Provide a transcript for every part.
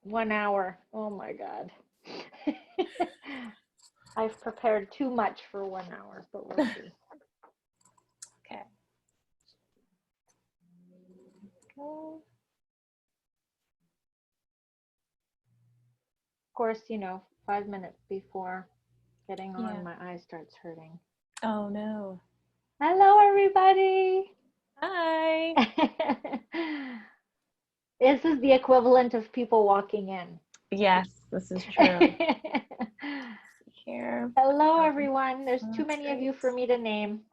1 hour. Oh my God. I've prepared too much for 1 hour, but we'll see. Okay. Cool. Of course, 5 minutes before getting on, Yeah. my eye starts hurting. Oh no. Hello, everybody. Hi. This is the equivalent of people walking in. Yes, this is true. Here. Hello, everyone. There's Oh, too that's many of you great. for me to name.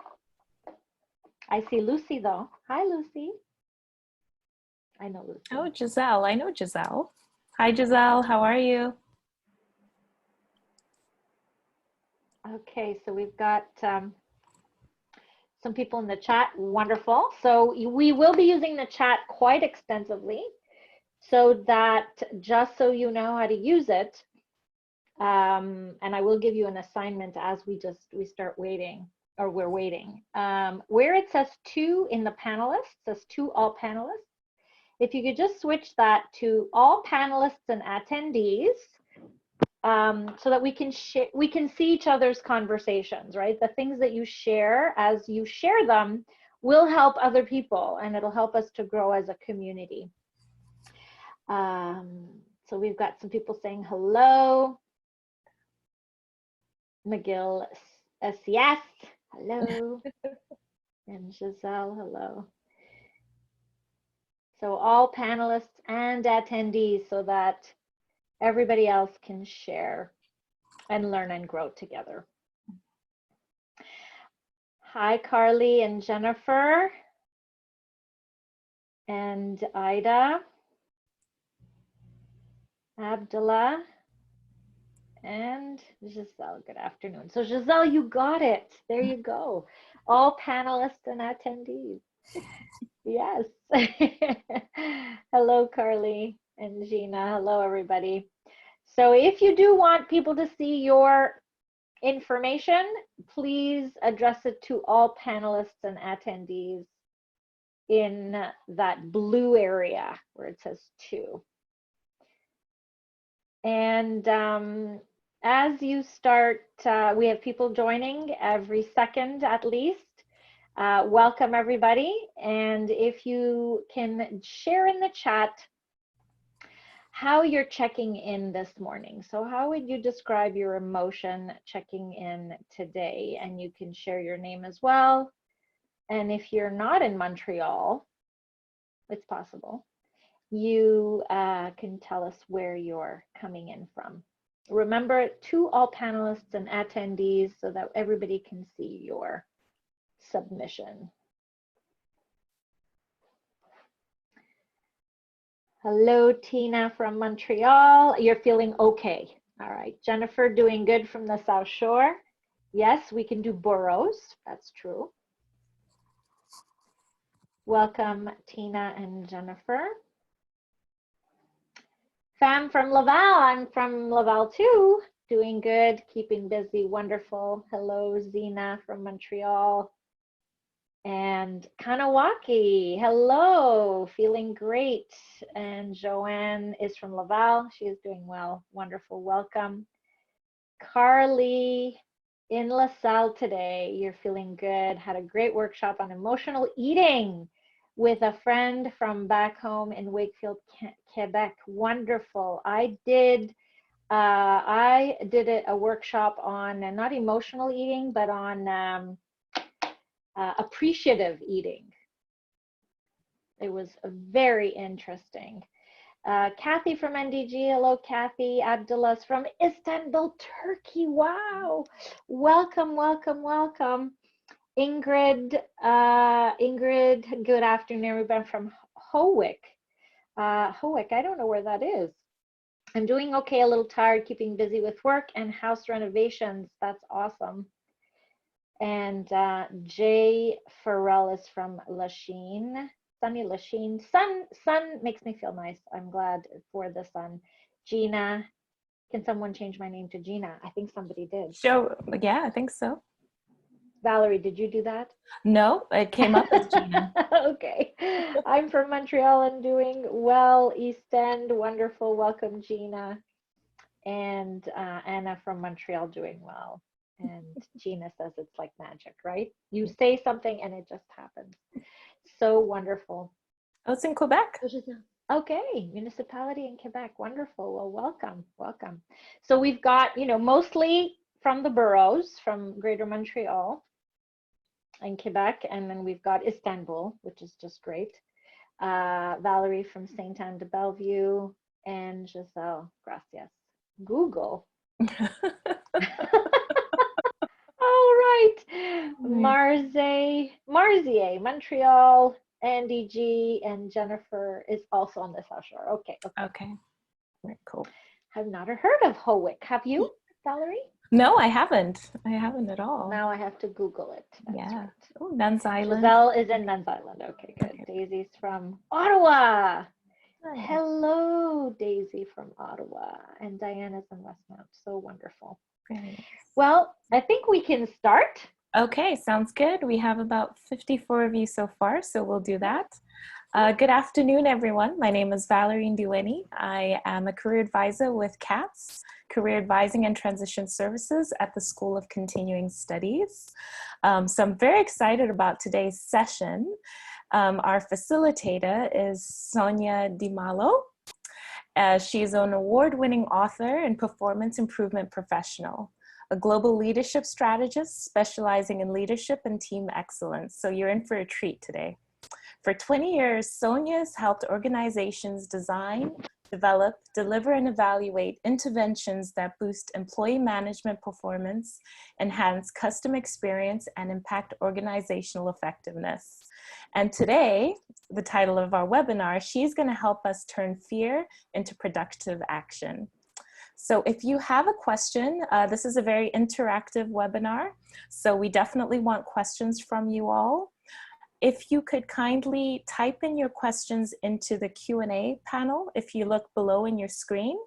I see Lucy, though. Hi, Lucy. I know Lucy. Oh, Giselle. I know Giselle. Hi, Giselle. How are you? Okay, so we've got some people in the chat. Wonderful. So we will be using the chat quite extensively, so that just so you know how to use it, and I will give you an assignment as we start waiting, or we're waiting. Where it says 2 in the panelists, says 2 all panelists. If you could just switch that to all panelists and attendees, so that we can see each other's conversations, right? The things that you share, as you share them, will help other people, and it'll help us to grow as a community. So we've got some people saying hello. McGill yes, hello. And Giselle, hello. So all panelists and attendees, so that everybody else can share and learn and grow together. Hi, Carly and Jennifer and Ida, Abdullah, and Giselle. Good afternoon. So Giselle, you got it. There you go. All panelists and attendees. Yes. Hello, Carly and Gina. Hello, everybody. So if you do want people to see your information, please address it to all panelists and attendees in that blue area where it says 2. And as you start, we have people joining every second at least. Welcome, everybody. And if you can share in the chat how you're checking in this morning. So how would you describe your emotion checking in today? And you can share your name as well. And if you're not in Montreal, it's possible, you can tell us where you're coming in from. Remember, to all panelists and attendees, so that everybody can see your submission. Hello, Tina from Montreal. You're feeling okay. All right. Jennifer, doing good from the South Shore. Yes, we can do boroughs. That's true. Welcome, Tina and Jennifer. Fam from Laval. I'm from Laval too. Doing good, keeping busy, wonderful. Hello, Zena from Montreal. And Kanawaki, hello, feeling great. And Joanne is from Laval. She is doing well. Wonderful, welcome. Carly in LaSalle today. You're feeling good. Had a great workshop on emotional eating with a friend from back home in Wakefield, Quebec. Wonderful. I did a workshop on not emotional eating, but on appreciative eating. It was very interesting. Kathy from NDG, hello Kathy. Abdullah's from Istanbul, Turkey. Wow, welcome, welcome, welcome. Ingrid, good afternoon. Everybody from Howick. Howick, I don't know where that is. I'm doing okay, a little tired, keeping busy with work and house renovations. That's awesome. And Jay Farrell is from Lachine. Sunny Lachine. Sun makes me feel nice. I'm glad for the sun. Gina, can someone change my name to Gina? I think somebody did. So, yeah, I think so. Valerie, did you do that? No, it came up as Gina. Okay. I'm from Montreal and doing well. East End, wonderful. Welcome, Gina. And Anna from Montreal doing well. And Gina says it's like magic, right? You say something and it just happens. So wonderful. Oh, it's in Quebec. Okay, municipality in Quebec. Wonderful. Well, welcome, welcome. So we've got, mostly from the boroughs, from Greater Montreal and Quebec, and then we've got Istanbul, which is just great. Valerie from Saint Anne de Bellevue, and Giselle, gracias. Google. All right. Marzier, Montreal, Andy G, and Jennifer is also on the South Shore. Okay. Okay. Very cool. Have not heard of Howick. Have you, Valerie? No, I haven't. I haven't at all. Now I have to Google it. That's yeah. Right. Oh, Nuns Island. Giselle is in Nuns Island. Okay, good. Okay. Daisy's from Ottawa. Nice. Hello, Daisy from Ottawa. And Diana's in Westmount. So wonderful. Nice. Well, I think we can start. Okay, sounds good. We have about 54 of you so far, so we'll do that. Good afternoon, everyone. My name is Valerie Nduweni. I am a career advisor with CATS, Career Advising and Transition Services at the School of Continuing Studies. So I'm very excited about today's session. Our facilitator is Sonia Di Maulo. She's an award-winning author and performance improvement professional, a global leadership strategist specializing in leadership and team excellence. So you're in for a treat today. For 20 years, Sonia has helped organizations design, develop, deliver, and evaluate interventions that boost employee management performance, enhance customer experience, and impact organizational effectiveness. And today, the title of our webinar, she's going to help us turn fear into productive action. So if you have a question, this is a very interactive webinar, so we definitely want questions from you all. If you could kindly type in your questions into the Q&A panel, if you look below in your screen,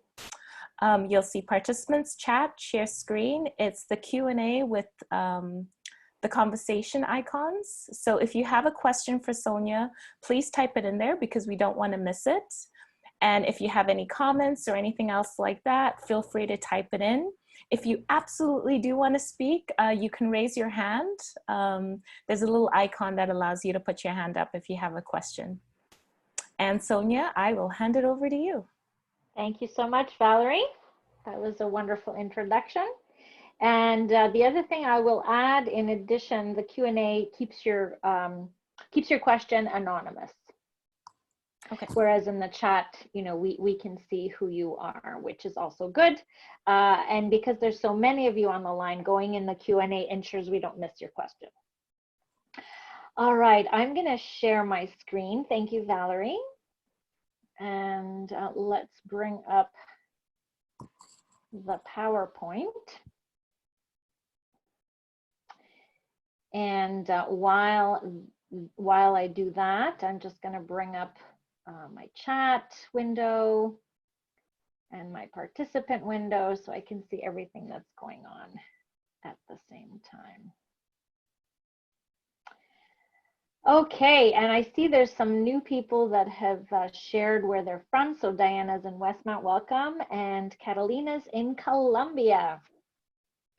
you'll see participants chat, share screen. It's the Q&A with the conversation icons. So if you have a question for Sonia, please type it in there because we don't want to miss it. And if you have any comments or anything else like that, feel free to type it in. If you absolutely do want to speak, you can raise your hand. There's a little icon that allows you to put your hand up if you have a question. And Sonia, I will hand it over to you. Thank you so much, Valerie. That was a wonderful introduction. And the other thing I will add, in addition, the Q&A keeps your question anonymous. Okay. Whereas in the chat, we can see who you are, which is also good. And because there's so many of you on the line, going in the Q&A ensures we don't miss your question. All right, I'm going to share my screen. Thank you, Valerie. And let's bring up the PowerPoint. And while I do that, I'm just going to bring up my chat window and my participant window so I can see everything that's going on at the same time. Okay, and I see there's some new people that have shared where they're from. So Diana's in Westmount, welcome, and Catalina's in Colombia.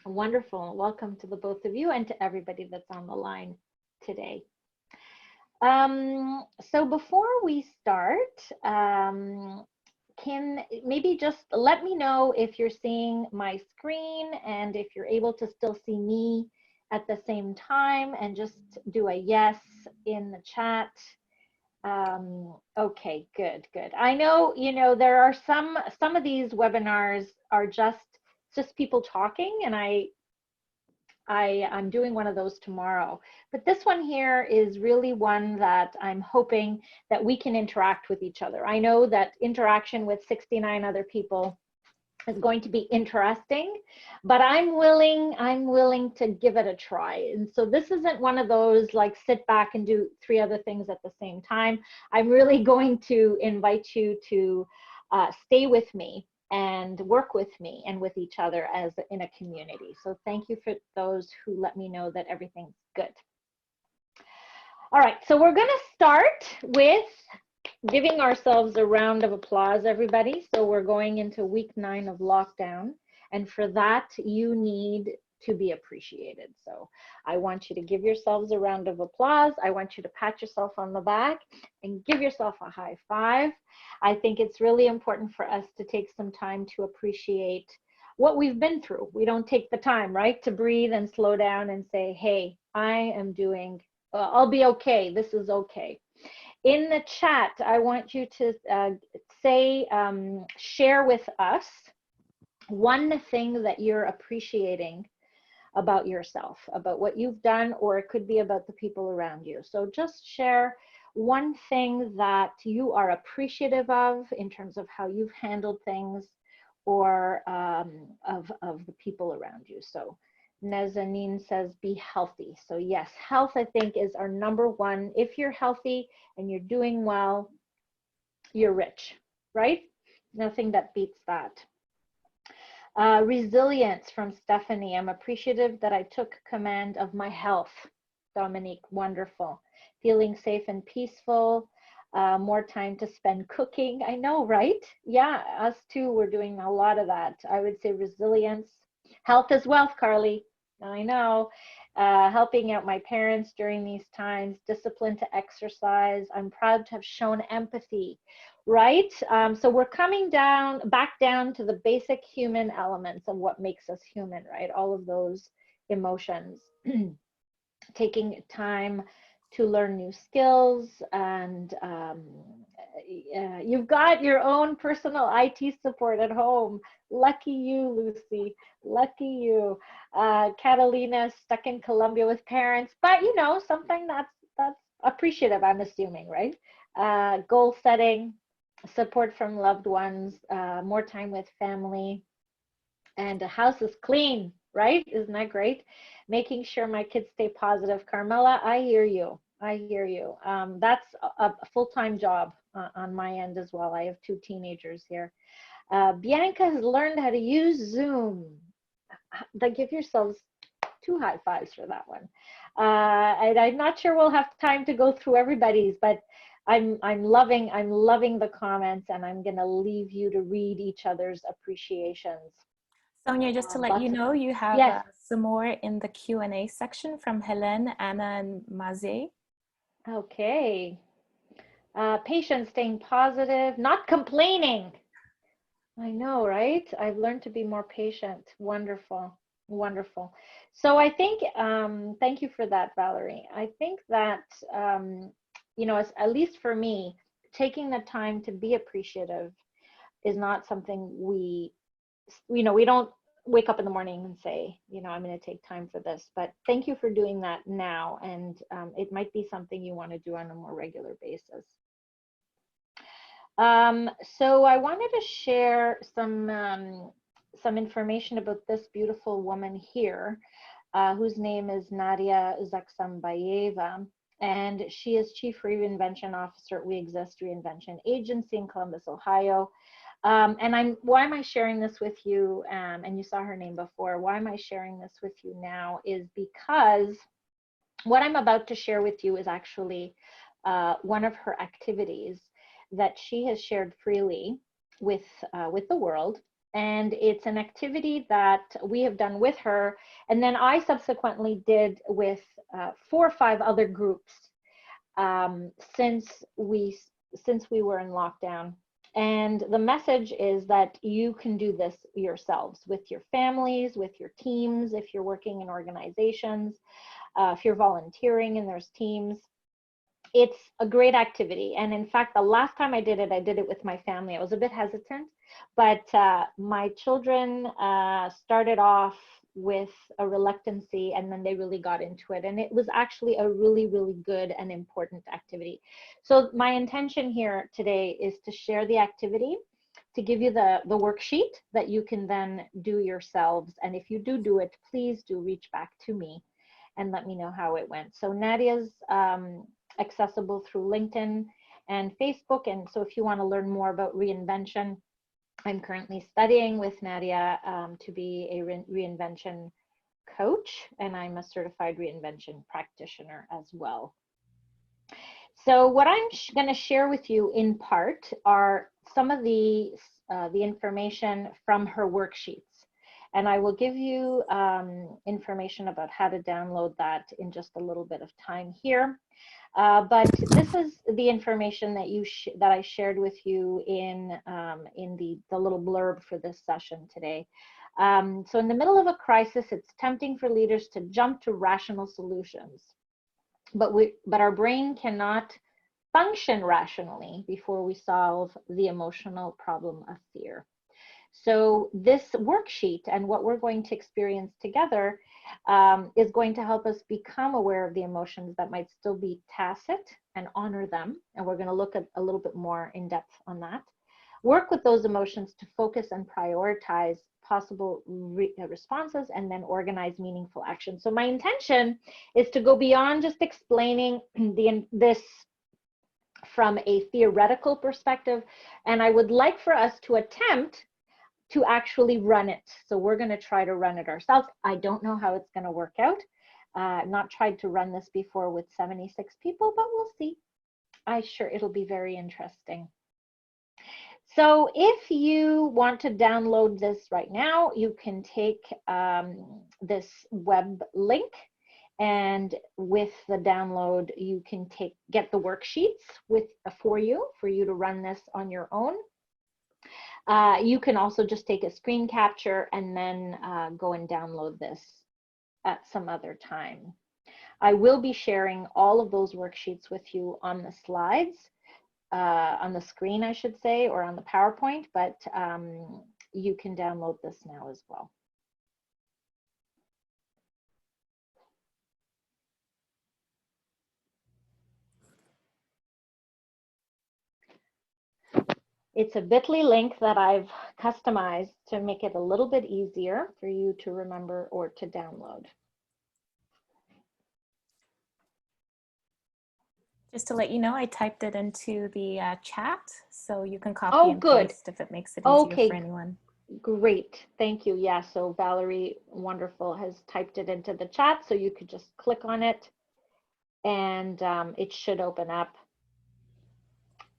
Wonderful, welcome to the both of you and to everybody that's on the line today. So before we start, can maybe just let me know if you're seeing my screen and if you're able to still see me at the same time, and just do a yes in the chat. Okay, good. I know, there are some of these webinars are just people talking, and I'm doing one of those tomorrow. But this one here is really one that I'm hoping that we can interact with each other. I know that interaction with 69 other people is going to be interesting, but I'm willing to give it a try. And so this isn't one of those like sit back and do 3 other things at the same time. I'm really going to invite you to stay with me and work with me and with each other as in a community. So thank you for those who let me know that everything's good. All right, so we're going to start with giving ourselves a round of applause, everybody. So we're going into week 9 of lockdown. And for that, you need to be appreciated. So I want you to give yourselves a round of applause. I want you to pat yourself on the back and give yourself a high five. I think it's really important for us to take some time to appreciate what we've been through. We don't take the time, right, to breathe and slow down and say, hey, I am doing, I'll be okay. This is okay. In the chat, I want you to share with us one thing that you're appreciating about yourself, about what you've done, or it could be about the people around you. So just share one thing that you are appreciative of in terms of how you've handled things, or of the people around you. So Nazanin says, be healthy. So yes, health, I think, is our number one. If you're healthy and you're doing well, you're rich, right? Nothing that beats that. Resilience from Stephanie. I'm appreciative that I took command of my health. Dominique, wonderful. Feeling safe and peaceful. More time to spend cooking. I know, right? Yeah, us too, we're doing a lot of that. I would say resilience. Health is wealth, Carly. I know. Helping out my parents during these times. Discipline to exercise. I'm proud to have shown empathy, right? So we're coming back down to the basic human elements of what makes us human, right? All of those emotions. Taking time to learn new skills, and you've got your own personal IT support at home. Lucky you, Lucy. Lucky you. Catalina stuck in Colombia with parents, but you know, something that's appreciative, I'm assuming, right? Goal setting, support from loved ones, more time with family, and the house is clean, right? Isn't that great? Making sure my kids stay positive. Carmela, I hear you. I hear you. That's a full-time job on my end as well. I have 2 teenagers here. Bianca has learned how to use Zoom. Give yourselves 2 high fives for that one. And I'm not sure we'll have time to go through everybody's, but I'm loving the comments, and I'm gonna leave you to read each other's appreciations. Sonia, just to let you know, you have yes. some more in the Q&A section from Helen, Anna, and Maze. Okay. Patience, staying positive, not complaining. I know, right? I've learned to be more patient. Wonderful. Wonderful. So I think, thank you for that, Valerie. I think that, you know, at least for me, taking the time to be appreciative is not something we don't wake up in the morning and say, you know, I'm going to take time for this, but thank you for doing that now. And it might be something you want to do on a more regular basis. So I wanted to share some information about this beautiful woman here, whose name is Nadya Zhexembayeva, and she is Chief Reinvention Officer at We Exist Reinvention Agency in Columbus, Ohio. And why am I sharing this with you? And you saw her name before. Why am I sharing this with you now is because what I'm about to share with you is actually one of her activities that she has shared freely with the world. And it's an activity that we have done with her, and then I subsequently did with 4 or 5 other groups since we were in lockdown. And the message is that you can do this yourselves with your families, with your teams, if you're working in organizations, if you're volunteering and there's teams. It's a great activity. And in fact, the last time I did it with my family. I was a bit hesitant, but my children started off with a reluctancy, and then they really got into it. And it was actually a really, really good and important activity. So my intention here today is to share the activity, to give you the worksheet that you can then do yourselves. And if you do it, please do reach back to me and let me know how it went. So Nadya's accessible through LinkedIn and Facebook. And so if you want to learn more about reinvention, I'm currently studying with Nadya to be a reinvention coach, and I'm a certified reinvention practitioner as well. So what I'm going to share with you in part are some of the information from her worksheets. And I will give you information about how to download that in just a little bit of time here. But this is the information that that I shared with you in the little blurb for this session today. So in the middle of a crisis, it's tempting for leaders to jump to rational solutions. But our brain cannot function rationally before we solve the emotional problem of fear. So this worksheet and what we're going to experience together is going to help us become aware of the emotions that might still be tacit and honor them. And we're going to look at a little bit more in depth on that. Work with those emotions to focus and prioritize possible responses and then organize meaningful action. So my intention is to go beyond just explaining this from a theoretical perspective, and I would like for us to attempt to actually run it. So we're going to try to run it ourselves. I don't know how it's going to work out. Not tried to run this before with 76 people, but we'll see. I'm sure it'll be very interesting. So if you want to download this right now, you can take this web link, and with the download, you can get the worksheets for you to run this on your own. You can also just take a screen capture and then go and download this at some other time. I will be sharing all of those worksheets with you on the slides, on the screen, I should say, or on the PowerPoint, but you can download this now as well. It's a bit.ly link that I've customized to make it a little bit easier for you to remember or to download. Just to let you know, I typed it into the chat, so you can copy and paste if it makes it easier for anyone. Great, thank you. Yeah, so Valerie, wonderful, has typed it into the chat, so you could just click on it and it should open up.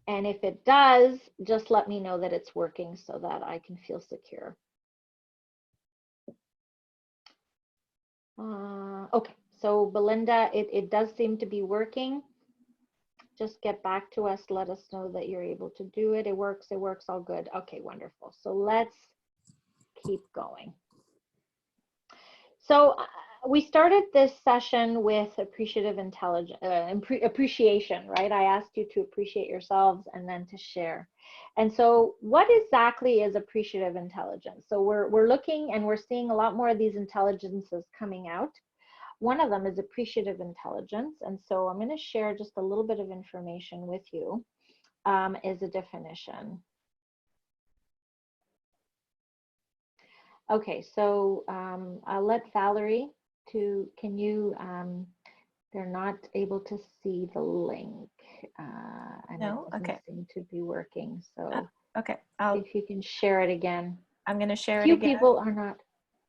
And if it does, just let me know that it's working so that I can feel secure. Okay, so Belinda, it does seem to be working. Just get back to us, let us know that you're able to do it. It works, all good. Okay, wonderful. So let's keep going. So we started this session with appreciative intelligence, appreciation, right? I asked you to appreciate yourselves and then to share. And so what exactly is appreciative intelligence? So we're looking and we're seeing a lot more of these intelligences coming out. One of them is appreciative intelligence. And so I'm going to share just a little bit of information with you as a definition. Okay, so I'll let Valerie can you, they're not able to see the link. And no, it doesn't seem to be working. So okay, if you can share it again. I'm going to share it again. Few people are not.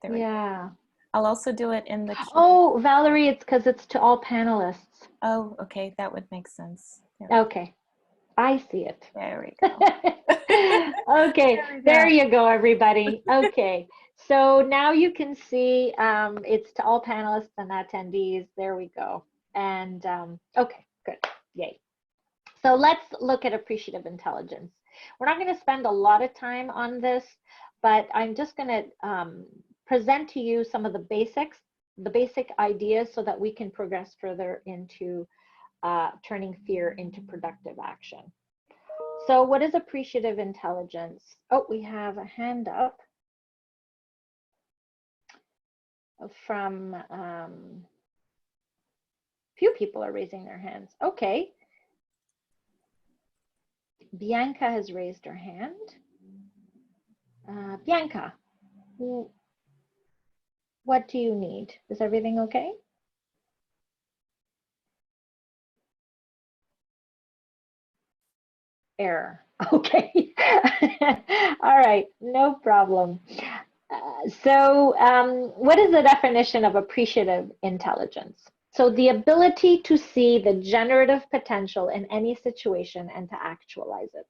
There we go. I'll also do it in the chat. Oh, Valerie, it's because it's to all panelists. Oh, okay, that would make sense. Okay, I see it. There we go. Okay, there you go, everybody. Okay, so now you can see it's to all panelists and attendees. There we go. And okay, good, yay. So let's look at appreciative intelligence. We're not going to spend a lot of time on this, but I'm just going to present to you some of the basic ideas so that we can progress further into turning fear into productive action. So what is appreciative intelligence? Oh, we have a hand up from few people are raising their hands. Okay. Bianca has raised her hand. Bianca, what do you need? Is everything okay? Error. Okay. All right, no problem. What is the definition of appreciative intelligence? So, the ability to see the generative potential in any situation and to actualize it.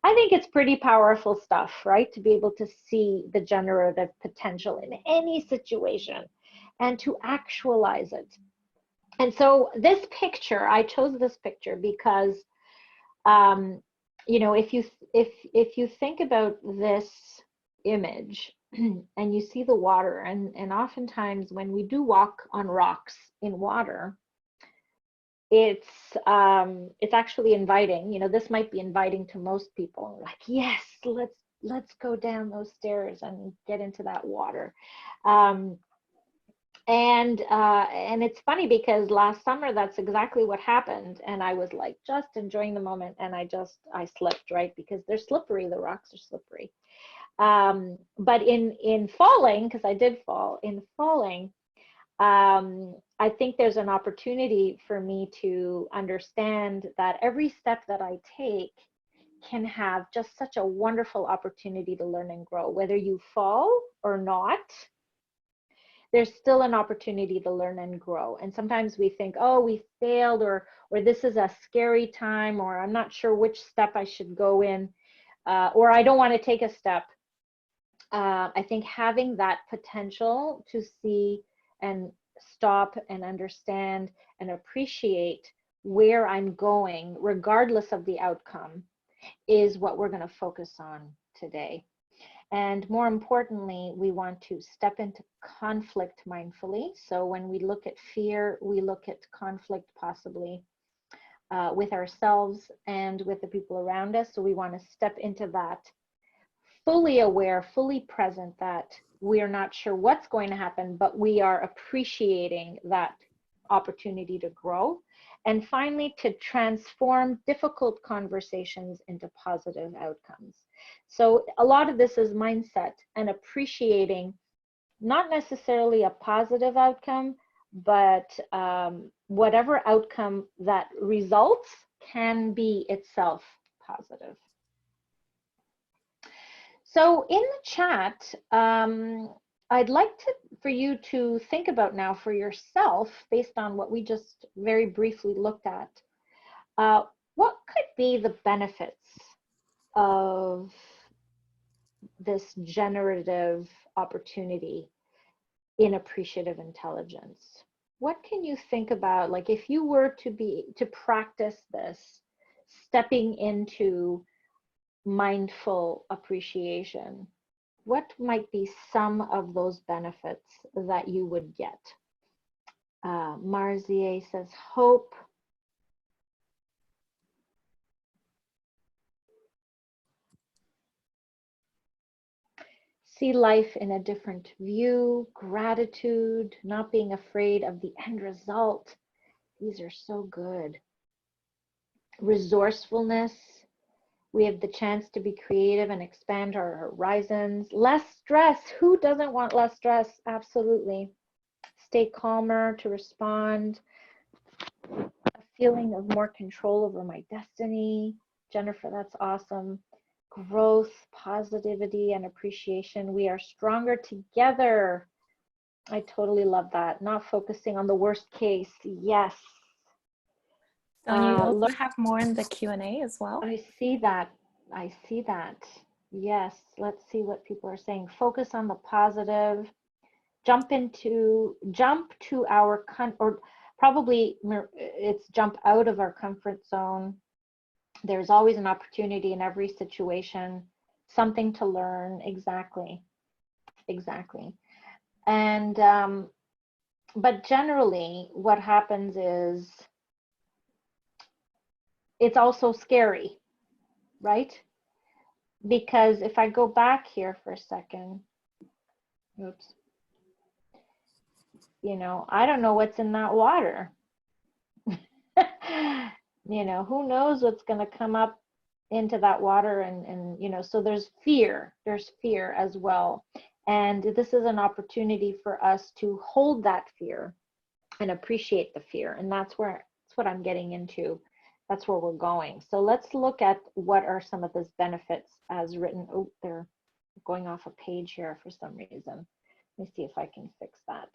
I think it's pretty powerful stuff, right? To be able to see the generative potential in any situation and to actualize it. And so, this picture, I chose this picture because um, if you think about this image and you see the water, and oftentimes when we do walk on rocks in water, it's actually inviting. This might be inviting to most people. Like, yes, let's go down those stairs and get into that water. Um, and it's funny because last summer that's exactly what happened, and I was like just enjoying the moment, and I slipped, right? Because they're slippery, the rocks are slippery. But in falling, because I did fall, in falling, I think there's an opportunity for me to understand that every step that I take can have just such a wonderful opportunity to learn and grow. Whether you fall or not, there's still an opportunity to learn and grow. And sometimes we think, oh, we failed, or this is a scary time, or I'm not sure which step I should go in, or I don't want to take a step. I think having that potential to see and stop and understand and appreciate where I'm going, regardless of the outcome, is what we're going to focus on today. And more importantly, we want to step into conflict mindfully. So when we look at fear, we look at conflict possibly with ourselves and with the people around us. So we want to step into that fully aware, fully present, that we are not sure what's going to happen, but we are appreciating that opportunity to grow. And finally, to transform difficult conversations into positive outcomes. So a lot of this is mindset and appreciating not necessarily a positive outcome, but whatever outcome that results can be itself positive. So in the chat, I'd like for you to think about now for yourself, based on what we just very briefly looked at, what could be the benefits of this generative opportunity in appreciative intelligence? What can you think about, like if you were to practice this, stepping into mindful appreciation, what might be some of those benefits that you would get? Marzier says hope. See life in a different view, gratitude, not being afraid of the end result. These are so good. Resourcefulness. We have the chance to be creative and expand our horizons. Less stress. Who doesn't want less stress? Absolutely. Stay calmer to respond. A feeling of more control over my destiny. Jennifer, that's awesome. Growth, positivity, and appreciation. We are stronger together. I totally love that. Not focusing on the worst case. Yes. Sonia, you also have more in the Q&A as well. I see that. I see that. Yes. Let's see what people are saying. Focus on the positive. Jump to our or probably it's jump out of our comfort zone. There's always an opportunity in every situation, something to learn. Exactly. And but generally what happens is it's also scary, right? Because if I go back here for a second, oops, I don't know what's in that water. Who knows what's going to come up into that water, and so there's fear as well. And this is an opportunity for us to hold that fear and appreciate the fear. And that's what I'm getting into. that's where we're going. So let's look at what are some of those benefits as written. Oh, they're going off a page here for some reason. Let me see if I can fix that.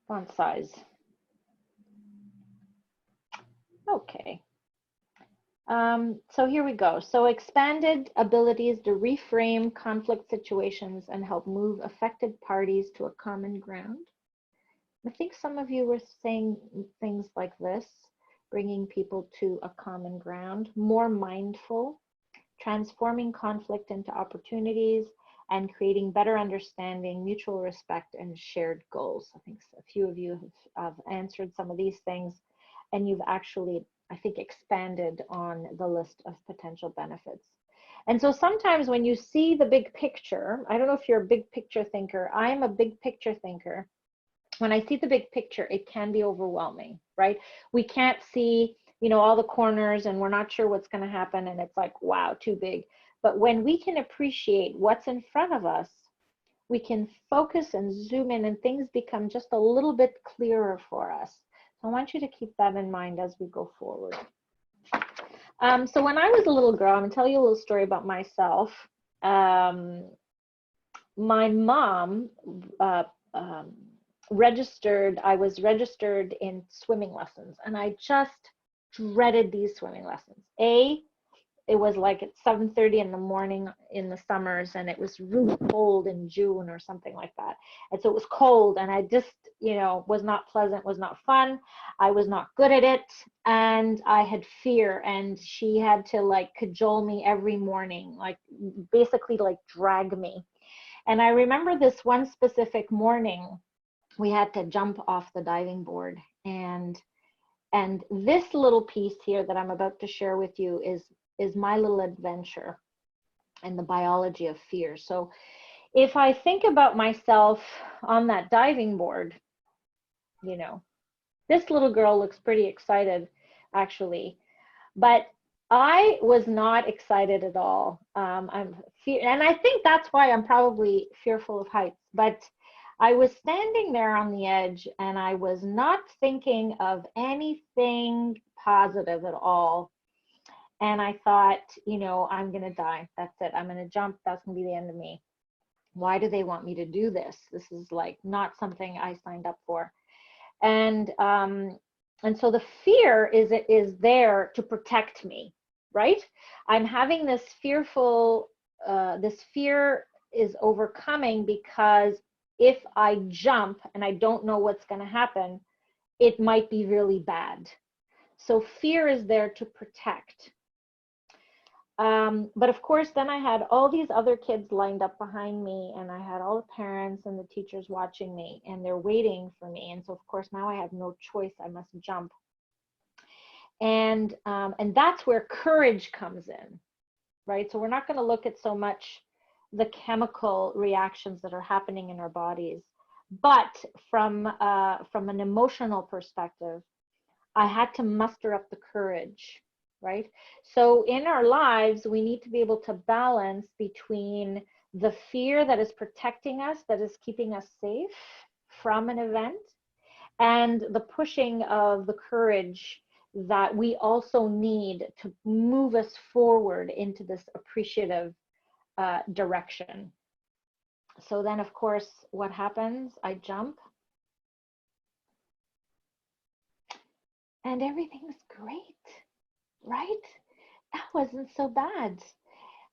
Font size. Okay. So here we go. So expanded abilities to reframe conflict situations and help move affected parties to a common ground. I think some of you were saying things like this, bringing people to a common ground, more mindful, transforming conflict into opportunities, and creating better understanding, mutual respect, and shared goals. I think a few of you have answered some of these things, and you've actually, I think, expanded on the list of potential benefits. And so sometimes when you see the big picture, I don't know if you're a big picture thinker, I'm a big picture thinker. When I see the big picture, it can be overwhelming, right? We can't see, you know, all the corners and we're not sure what's going to happen. And it's like, wow, too big. But when we can appreciate what's in front of us, we can focus and zoom in and things become just a little bit clearer for us. So I want you to keep that in mind as we go forward. So when I was a little girl, I'm going to tell you a little story about myself. My mom I was registered in swimming lessons, and I just dreaded these swimming lessons. It was like at 7:30 in the morning in the summers, and it was really cold in June or something like that. And so it was cold, and I just, you know, was not pleasant, was not fun. I was not good at it, and I had fear, and she had to like cajole me every morning, like basically like drag me. And I remember this one specific morning, we had to jump off the diving board, and this little piece here that I'm about to share with you is my little adventure and the biology of fear. So if I think about myself on that diving board, you know, this little girl looks pretty excited actually, but I was not excited at all. And I think that's why I'm probably fearful of heights, but I was standing there on the edge and I was not thinking of anything positive at all. And I thought, you know, I'm going to die. That's it. I'm going to jump. That's going to be the end of me. Why do they want me to do this? This is like not something I signed up for. And so the fear is there to protect me, right? I'm having this fearful, this fear is overcoming because if I jump and I don't know what's going to happen, it might be really bad. So fear is there to protect. But of course, then I had all these other kids lined up behind me, and I had all the parents and the teachers watching me, and they're waiting for me. And so of course, now I have no choice. I must jump. And that's where courage comes in, right? So we're not going to look at so much the chemical reactions that are happening in our bodies, but from an emotional perspective, I had to muster up the courage, right? So in our lives, we need to be able to balance between the fear that is protecting us, that is keeping us safe from an event, and the pushing of the courage that we also need to move us forward into this appreciative direction. So then, of course, what happens? I jump. And everything's great, right? That wasn't so bad.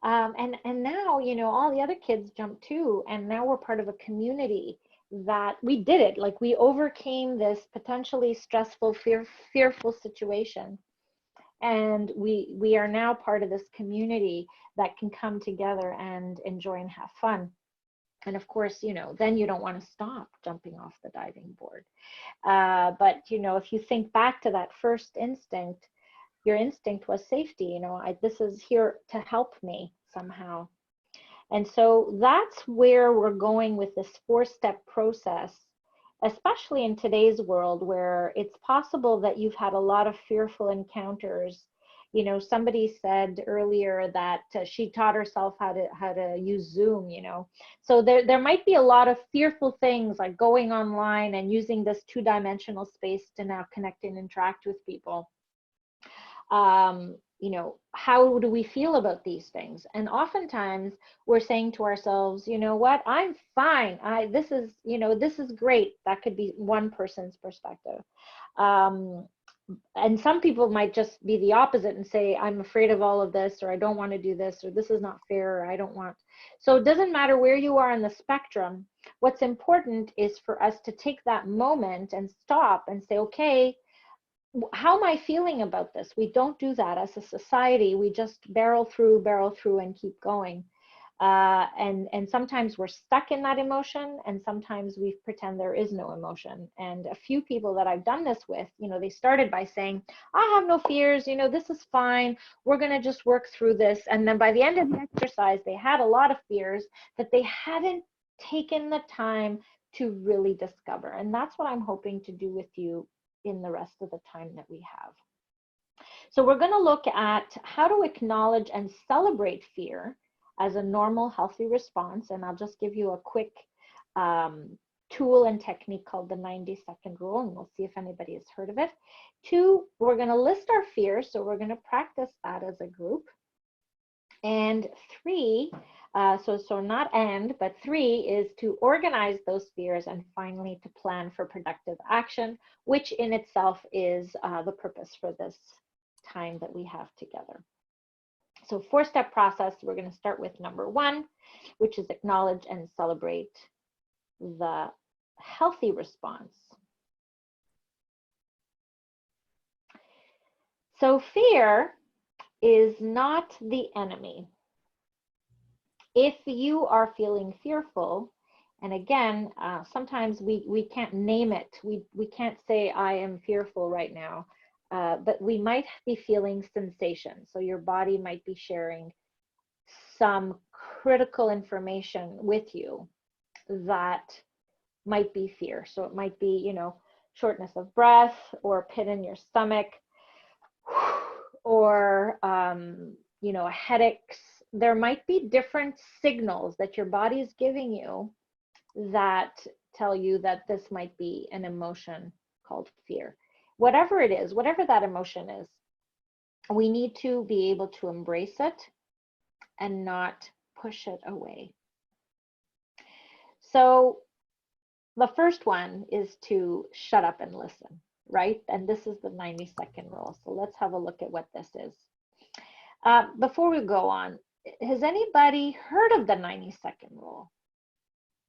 And now, you know, all the other kids jumped too, and now we're part of a community that we did it. Like we overcame this potentially stressful, fearful situation, and we are now part of this community that can come together and enjoy and have fun. And of course, you know, then you don't want to stop jumping off the diving board. But, you know, if you think back to that first instinct, your instinct was safety. You know, this is here to help me somehow. And so that's where we're going with this 4-step process, especially in today's world where it's possible that you've had a lot of fearful encounters You know, somebody said earlier that she taught herself how to use Zoom, you know. So there might be a lot of fearful things like going online and using this two-dimensional space to now connect and interact with people. You know, how do we feel about these things? And oftentimes we're saying to ourselves, you know what, I'm fine. This is, you know, this is great. That could be one person's perspective. And some people might just be the opposite and say, I'm afraid of all of this, or I don't want to do this, or this is not fair, or I don't want. So it doesn't matter where you are in the spectrum. What's important is for us to take that moment and stop and say, okay, how am I feeling about this? We don't do that as a society. We just barrel through and keep going. And sometimes we're stuck in that emotion, and sometimes we pretend there is no emotion. And a few people that I've done this with, you know, they started by saying, I have no fears, you know, this is fine. We're going to just work through this. And then by the end of the exercise, they had a lot of fears that they hadn't taken the time to really discover. And that's what I'm hoping to do with you in the rest of the time that we have. So we're going to look at how to acknowledge and celebrate fear as a normal, healthy response. And I'll just give you a quick tool and technique called the 90-second rule, and we'll see if anybody has heard of it. 2, we're going to list our fears, so we're going to practice that as a group. And 3, so not and, but 3 is to organize those fears, and finally to plan for productive action, which in itself is the purpose for this time that we have together. So 4-step process, we're going to start with number 1, which is acknowledge and celebrate the healthy response. So fear is not the enemy. If you are feeling fearful, and again, sometimes we can't name it. We can't say, I am fearful right now, but we might be feeling sensation. So your body might be sharing some critical information with you that might be fear. So it might be, you know, shortness of breath, or pit in your stomach, or you know, headaches. There might be different signals that your body is giving you that tell you that this might be an emotion called fear. Whatever it is, whatever that emotion is, we need to be able to embrace it and not push it away. So the first one is to shut up and listen, right? And this is the 90-second rule. So let's have a look at what this is. Before we go on, has anybody heard of the 90-second rule?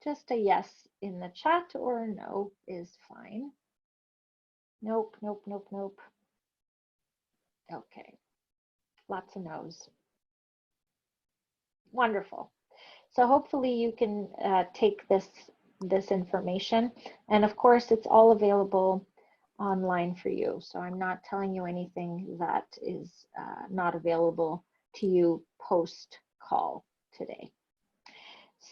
Just a yes in the chat or no is fine. Nope, nope, nope, nope. Okay, lots of no's. Wonderful. So hopefully you can take this information, and of course it's all available online for you. So I'm not telling you anything that is not available to you post call today.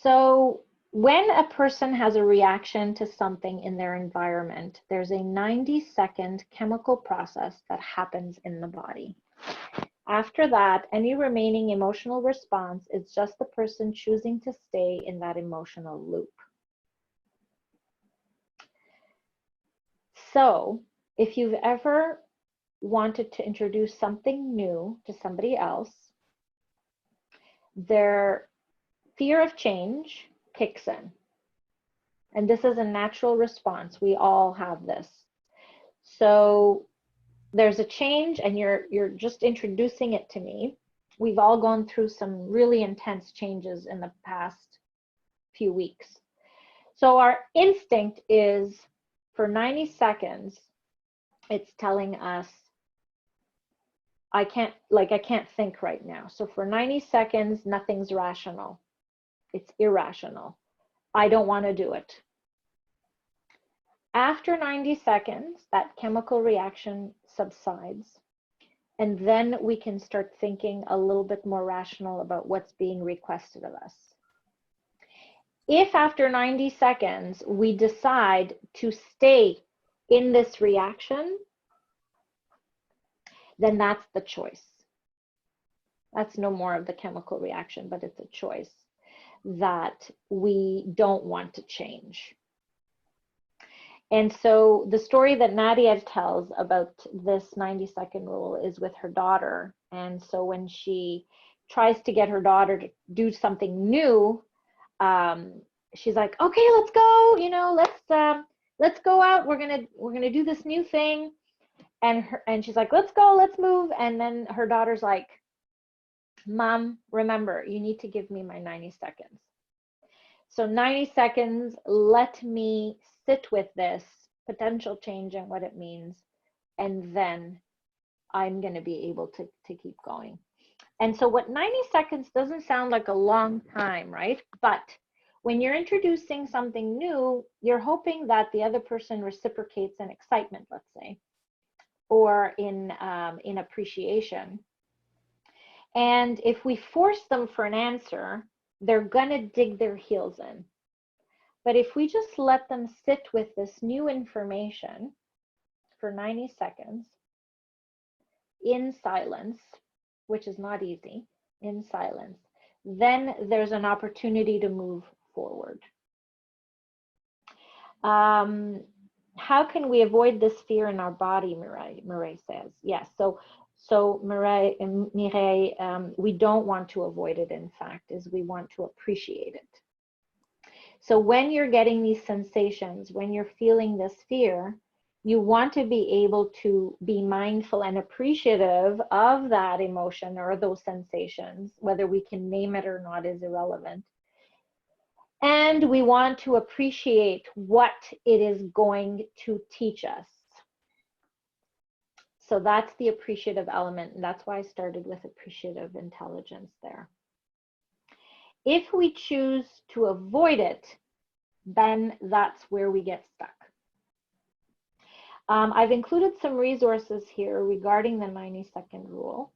So when a person has a reaction to something in their environment, there's a 90-second chemical process that happens in the body. After that, any remaining emotional response is just the person choosing to stay in that emotional loop. So if you've ever wanted to introduce something new to somebody else, their fear of change kicks in. And this is a natural response. We all have this. So there's a change and you're just introducing it to me. We've all gone through some really intense changes in the past few weeks. So our instinct is, for 90 seconds, it's telling us, I can't think right now. So for 90 seconds, nothing's rational. It's irrational. I don't want to do it. After 90 seconds, that chemical reaction subsides, and then we can start thinking a little bit more rational about what's being requested of us. If after 90 seconds we decide to stay in this reaction, then that's the choice. That's no more of the chemical reaction, but it's a choice that we don't want to change. And so the story that Nadya tells about this 90-second rule is with her daughter. And so when she tries to get her daughter to do something new, she's like, okay, let's go, you know, let's go out. We're gonna do this new thing. And she's like, let's go, let's move. And then her daughter's like, Mom, remember, you need to give me my 90 seconds. So 90 seconds, let me sit with this potential change and what it means, and then I'm going to be able to keep going. And so what 90 seconds doesn't sound like a long time, right? But when you're introducing something new, you're hoping that the other person reciprocates in excitement, let's say, or in appreciation. And if we force them for an answer, they're going to dig their heels in. But if we just let them sit with this new information for 90 seconds in silence, which is not easy, in silence, then there's an opportunity to move forward. How can we avoid this fear in our body, Mireille says. Yes, so Mireille, we don't want to avoid it, in fact, is we want to appreciate it. So when you're getting these sensations, when you're feeling this fear, you want to be able to be mindful and appreciative of that emotion or those sensations. Whether we can name it or not is irrelevant. And we want to appreciate what it is going to teach us. So that's the appreciative element, and that's why I started with appreciative intelligence there. If we choose to avoid it, then that's where we get stuck. I've included some resources here regarding the 90-second rule.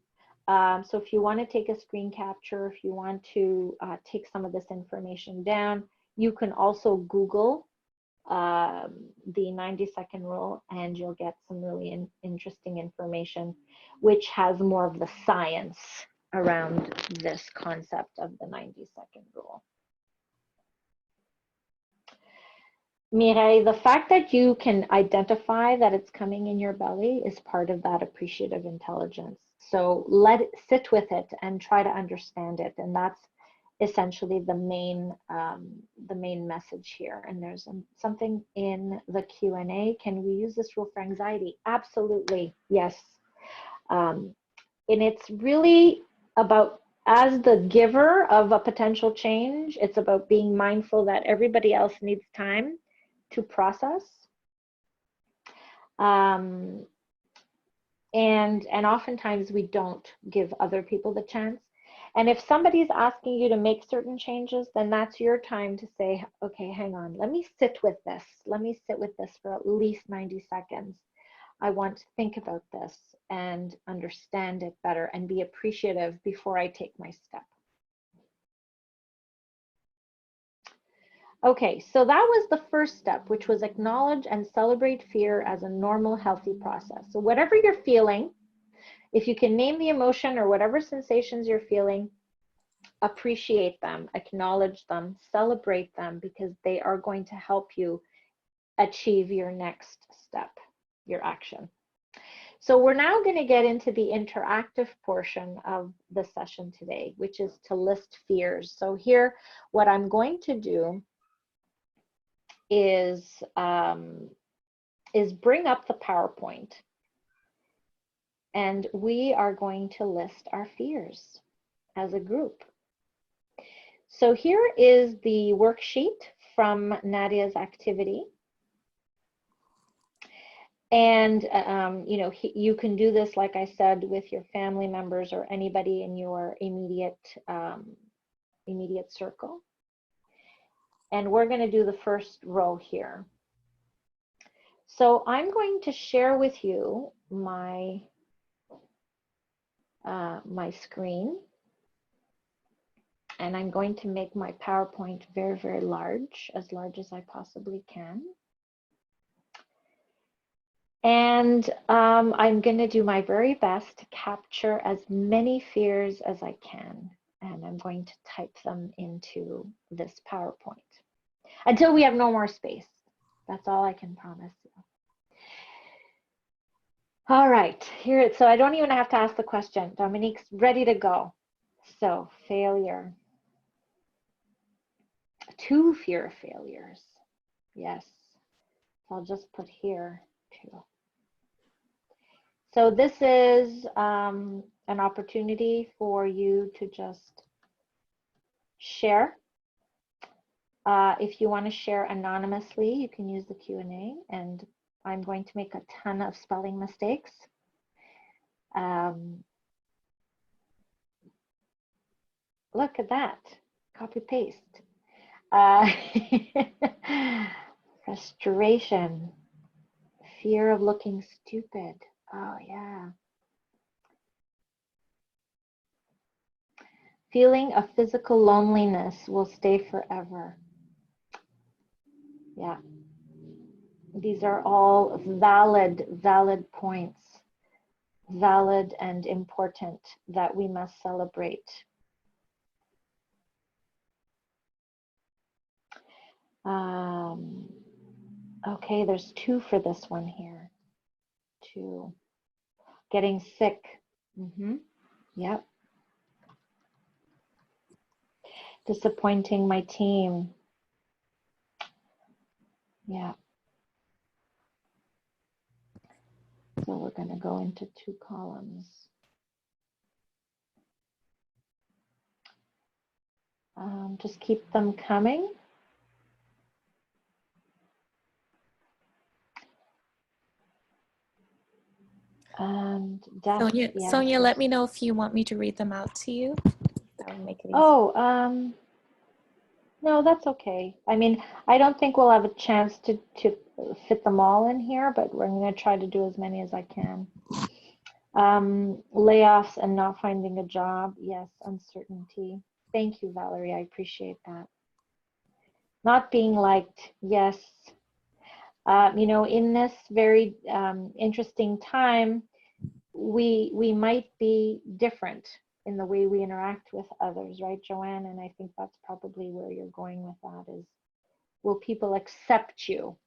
So if you want to take a screen capture, if you want to take some of this information down, you can also Google the 90-second rule, and you'll get some really interesting information, which has more of the science around this concept of the 90-second rule. Mireille, the fact that you can identify that it's coming in your belly is part of that appreciative intelligence. So let it sit with it and try to understand it. And that's essentially the main message here. And there's something in the Q&A. Can we use this rule for anxiety? Absolutely, yes. And it's really about, as the giver of a potential change, it's about being mindful that everybody else needs time to process. And oftentimes we don't give other people the chance. And if somebody's asking you to make certain changes, then that's your time to say, okay, hang on, let me sit with this. Let me sit with this for at least 90 seconds. I want to think about this and understand it better and be appreciative before I take my step. Okay, so that was the first step, which was acknowledge and celebrate fear as a normal, healthy process. So whatever you're feeling, if you can name the emotion or whatever sensations you're feeling, appreciate them, acknowledge them, celebrate them, because they are going to help you achieve your next step, your action. So we're now going to get into the interactive portion of the session today, which is to list fears. So here, what I'm going to do is bring up the PowerPoint, and we are going to list our fears as a group. So here is the worksheet from Nadya's activity. And you know, you can do this, like I said, with your family members or anybody in your immediate circle. And we're going to do the first row here. So I'm going to share with you my my screen, and I'm going to make my PowerPoint very, very large as I possibly can. And I'm going to do my very best to capture as many fears as I can. And I'm going to type them into this PowerPoint until we have no more space. That's all I can promise you. All right, here. So I don't even have to ask the question. Dominique's ready to go. So failure. 2 fear of failures. Yes. So I'll just put here 2. So this is an opportunity for you to just share. If you want to share anonymously, you can use the Q&A, and I'm going to make a ton of spelling mistakes. Look at that, copy paste. Frustration, fear of looking stupid. Oh yeah. Feeling of physical loneliness will stay forever. Yeah. These are all valid points, valid and important that we must celebrate. Okay, there's 2 for this one here. 2. Getting sick. Yep. Disappointing my team. Yeah. So we're going to go into 2 columns. Just keep them coming. And Sonia, yeah, Sonia, let me know if you want me to read them out to you. That would make it easy. Oh, no, that's okay. I mean, I don't think we'll have a chance to fit them all in here, but we're going to try to do as many as I can. Layoffs and not finding a job. Yes, uncertainty. Thank you, Valerie. I appreciate that. Not being liked. Yes. You know, in this very interesting time, we might be different in the way we interact with others, right, Joanne? And I think that's probably where you're going with that is, will people accept you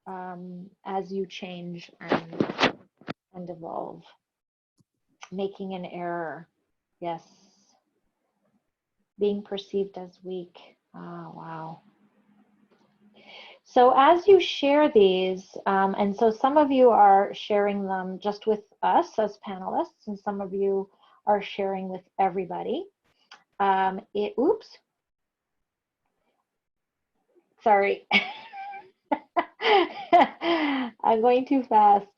as you change and evolve? Making an error. Yes. Being perceived as weak. Oh, wow. So as you share these, and so some of you are sharing them just with us as panelists, and some of you are sharing with everybody. Oops. Sorry. I'm going too fast.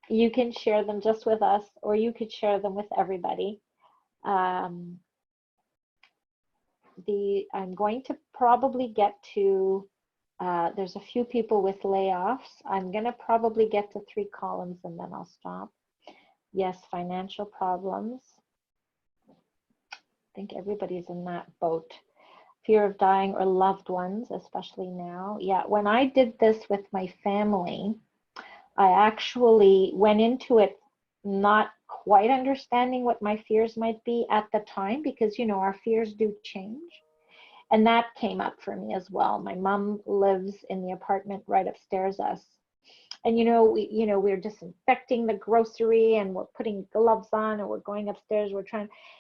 You can share them just with us, or you could share them with everybody. I'm going to probably get to, there's a few people with layoffs. I'm going to probably get to 3 columns and then I'll stop. Yes, financial problems. I think everybody's in that boat. Fear of dying or loved ones, especially now. Yeah, when I did this with my family, I actually went into it not quite understanding what my fears might be at the time, because, you know, our fears do change. And that came up for me as well. My mom lives in the apartment right upstairs us. And, we're disinfecting the grocery and we're putting gloves on and we're going upstairs.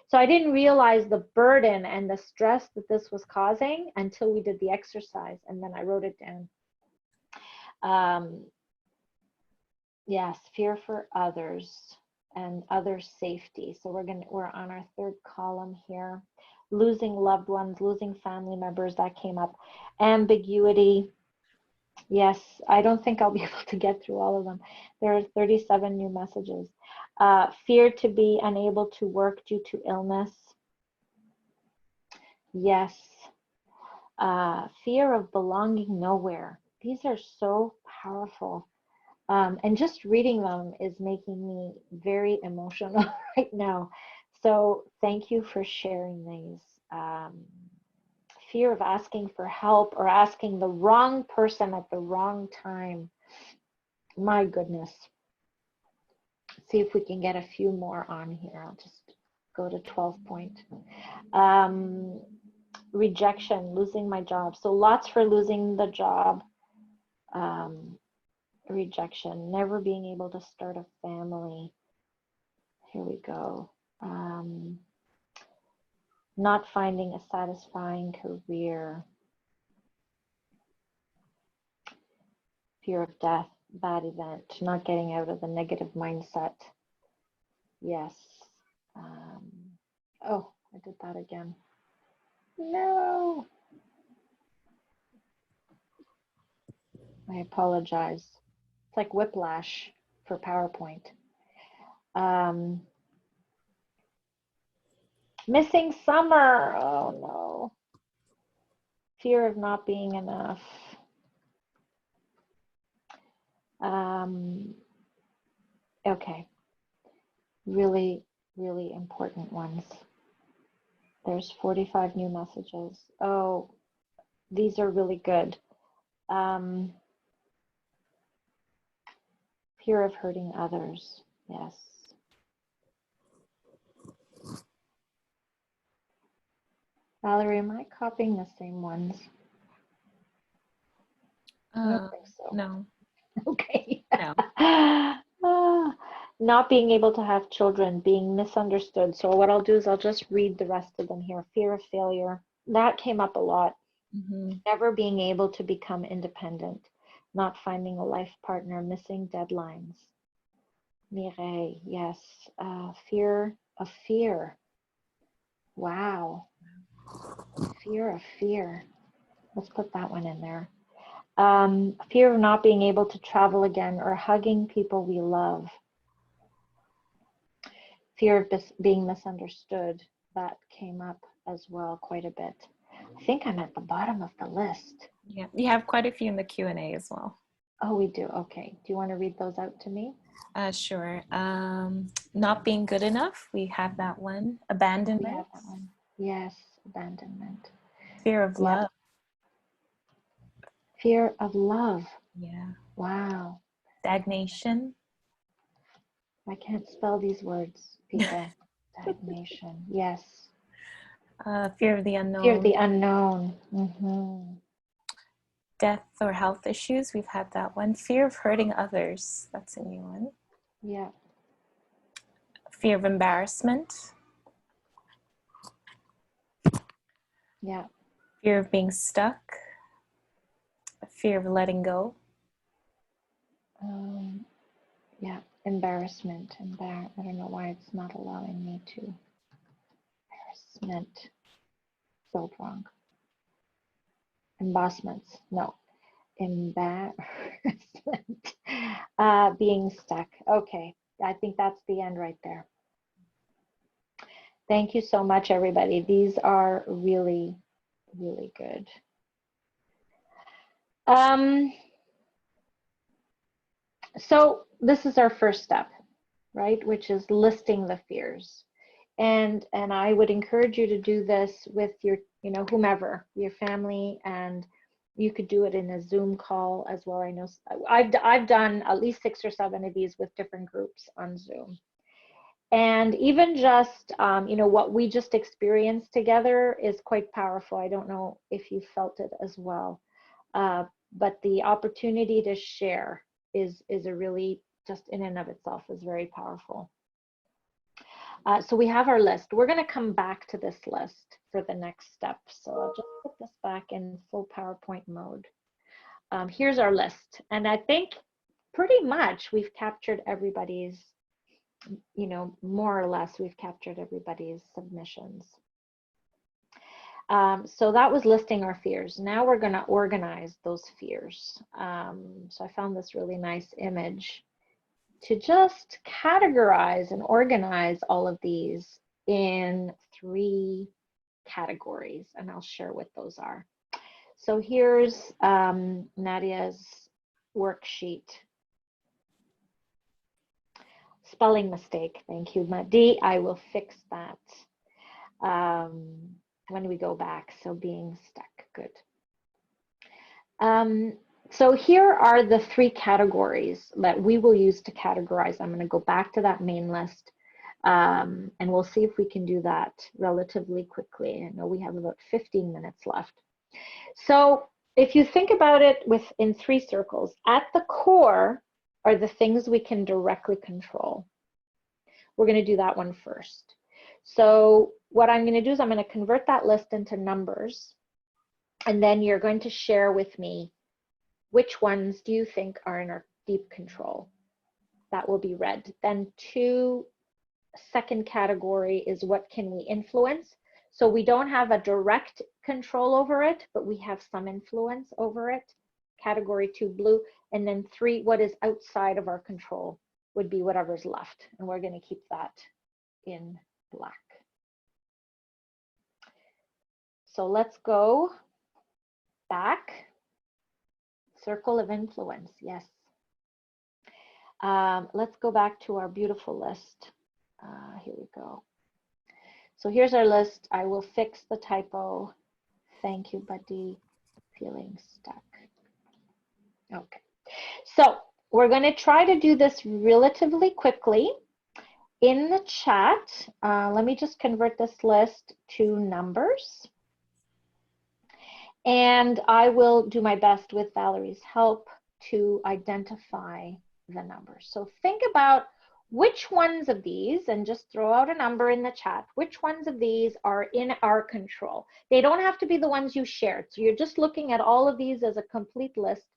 So I didn't realize the burden and the stress that this was causing until we did the exercise. And then I wrote it down. Yes, fear for others and other safety. So we're on our 3rd column here. Losing loved ones, losing family members, that came up. Ambiguity. Yes, I don't think I'll be able to get through all of them. There are 37 new messages. Fear to be unable to work due to illness. Yes. Fear of belonging nowhere. These are so powerful. And just reading them is making me very emotional right now. So thank you for sharing these. Fear of asking for help or asking the wrong person at the wrong time. My goodness. See if we can get a few more on here. I'll just go to 12 point. Rejection, losing my job. So lots for losing the job. Rejection, never being able to start a family. Here we go. Not finding a satisfying career. Fear of death, bad event, not getting out of the negative mindset. Yes. Oh, I did that again. No. I apologize. It's like whiplash for PowerPoint. Missing summer. Oh no. Fear of not being enough. Okay. Really, really important ones. There's 45 new messages. Oh, these are really good. Fear of hurting others. Yes. Valerie, am I copying the same ones? I don't think so. No. Okay. No. Not being able to have children, being misunderstood. So what I'll do is I'll just read the rest of them here. Fear of failure. That came up a lot. Never being able to become independent. Not finding a life partner, missing deadlines. Mireille, yes. Fear of fear. Wow. Fear of fear. Let's put that one in there. Fear of not being able to travel again or hugging people we love. Fear of being misunderstood. That came up as well quite a bit. I think I'm at the bottom of the list. Yeah, we have quite a few in the Q&A as well. Oh, we do. Okay. Do you want to read those out to me? Sure. Not being good enough. We have that one. Abandonment. We have that one. Yes, abandonment. Fear of love. Fear of love. Yeah. Wow. Stagnation. I can't spell these words, people. Stagnation. Yes. Fear of the unknown. Fear of the unknown. Death or health issues. We've had that one. Fear of hurting others. That's a new one. Yeah. Fear of embarrassment. Yeah. Fear of being stuck. Fear of letting go. Yeah. Embarrassment. I don't know why it's not allowing me to. Embarrassment. Spelled wrong. Embossments. No. Embarrassment. Being stuck. Okay. I think that's the end right there. Thank you so much, everybody. These are really, really good. So this is our first step, right? Which is listing the fears. And I would encourage you to do this with your, whomever, your family, and you could do it in a Zoom call as well. I know I've done at least 6 or 7 of these with different groups on Zoom. And even just, what we just experienced together is quite powerful. I don't know if you felt it as well, but the opportunity to share is a really, just in and of itself, is very powerful. So we have our list. We're going to come back to this list for the next step. So I'll just put this back in full PowerPoint mode. Here's our list. And I think pretty much we've captured everybody's, more or less we've captured everybody's submissions. So that was listing our fears. Now we're going to organize those fears. So I found this really nice image to just categorize and organize all of these in 3 categories, and I'll share what those are. So here's Nadya's worksheet. Spelling mistake, thank you, Madi. I will fix that when we go back. So being stuck, good. So here are the 3 categories that we will use to categorize. I'm going to go back to that main list, and we'll see if we can do that relatively quickly. I know we have about 15 minutes left. So if you think about it in 3 circles, at the core are the things we can directly control. We're going to do that one first. So what I'm going to do is I'm going to convert that list into numbers, and then you're going to share with me which ones do you think are in our deep control. That will be red. Then second category is what can we influence. So we don't have a direct control over it, but we have some influence over it. Category 2, blue. And then 3, what is outside of our control would be whatever's left. And we're going to keep that in black. So let's go back. Circle of influence, yes. Let's go back to our beautiful list. Here we go. So here's our list. I will fix the typo. Thank you, buddy. Feeling stuck. Okay. So we're going to try to do this relatively quickly. In the chat, let me just convert this list to numbers. And I will do my best with Valerie's help to identify the numbers. So think about which ones of these, and just throw out a number in the chat, which ones of these are in our control. They don't have to be the ones you shared. So you're just looking at all of these as a complete list.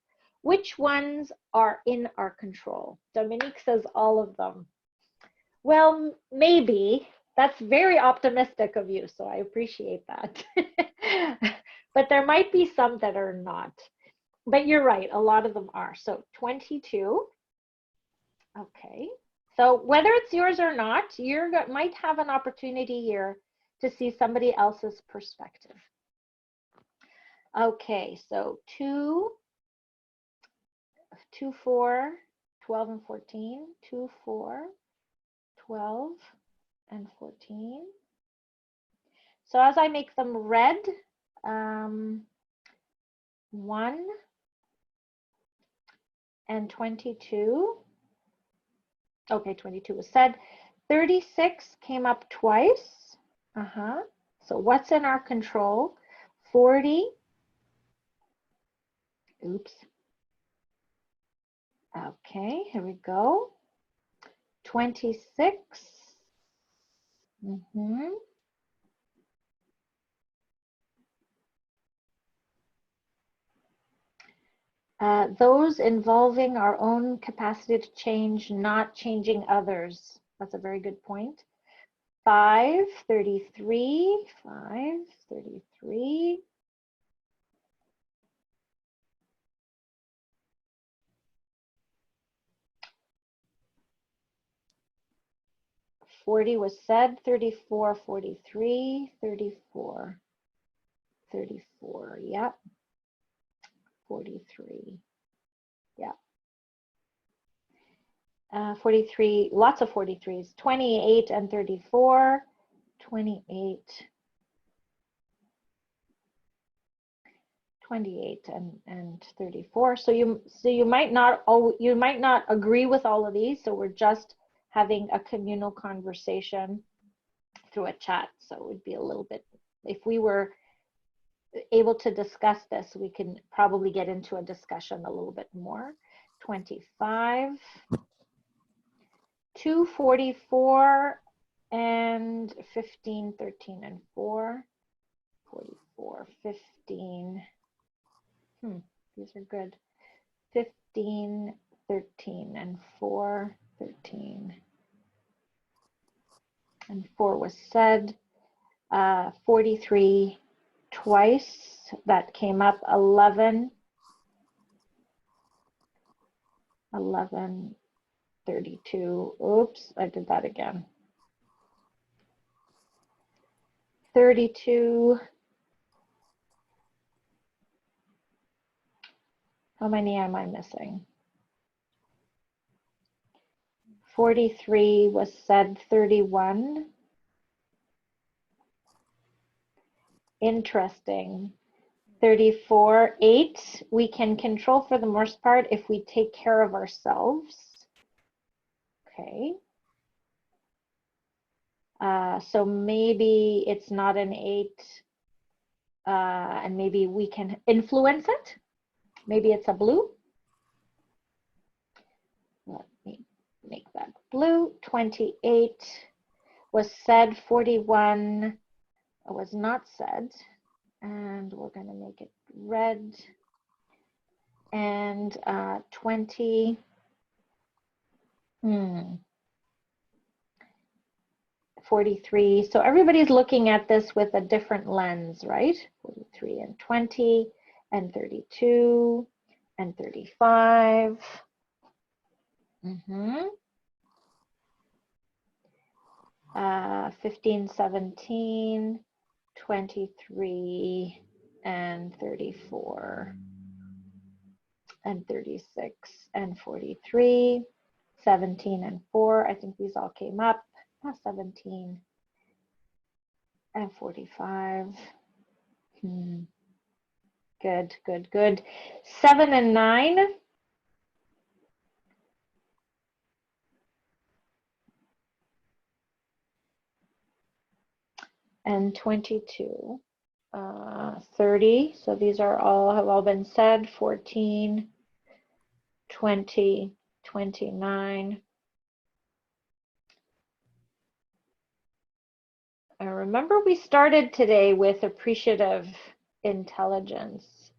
Which ones are in our control? Dominique says all of them. Well, maybe. That's very optimistic of you, so I appreciate that. But there might be some that are not. But you're right, a lot of them are. So 22. Okay. So whether it's yours or not, you might have an opportunity here to see somebody else's perspective. Okay, so 2, 4, 12 and 14, 2, 4, 12 and 14. So as I make them red, 1 and 22. Okay, 22 was said. 36 came up twice. So what's in our control? 40. Oops. Okay, here we go. 26. Those involving our own capacity to change, not changing others. That's a very good point. 5, 33, 5, 33. 40 was said, 34, 43, 34, 34, yep. 43, yeah. 43, lots of 43s, 28 and 34, 28, 28 and 34. So you might not agree with all of these, so we're just having a communal conversation through a chat. So it would be a little bit, if we were able to discuss this, we can probably get into a discussion a little bit more. 25, 2, 44, and 15, 13, and 4. 44, 15. These are good. 15, 13, and 4, 13. And 4 was said. 43 twice. That came up. 11. 11, 32. Oops, I did that again. 32. How many am I missing? 43 was said. 31. Interesting. 34, 8, we can control for the most part if we take care of ourselves. Okay. So maybe it's not an 8, and maybe we can influence it. Maybe it's a blue. Let me make that blue. 28 was said, 41 was not said. And we're going to make it red. And 20, 43. So everybody's looking at this with a different lens, right? 43 and 20 and 32 and 35. 15, 17, 23 and 34 and 36 and 43, 17 and 4. I think these all came up. 17 and 45. Good, good, good. 7 and 9. And 22. 30. So these are all have all been said. 14, 20, 29. I remember we started today with appreciative intelligence.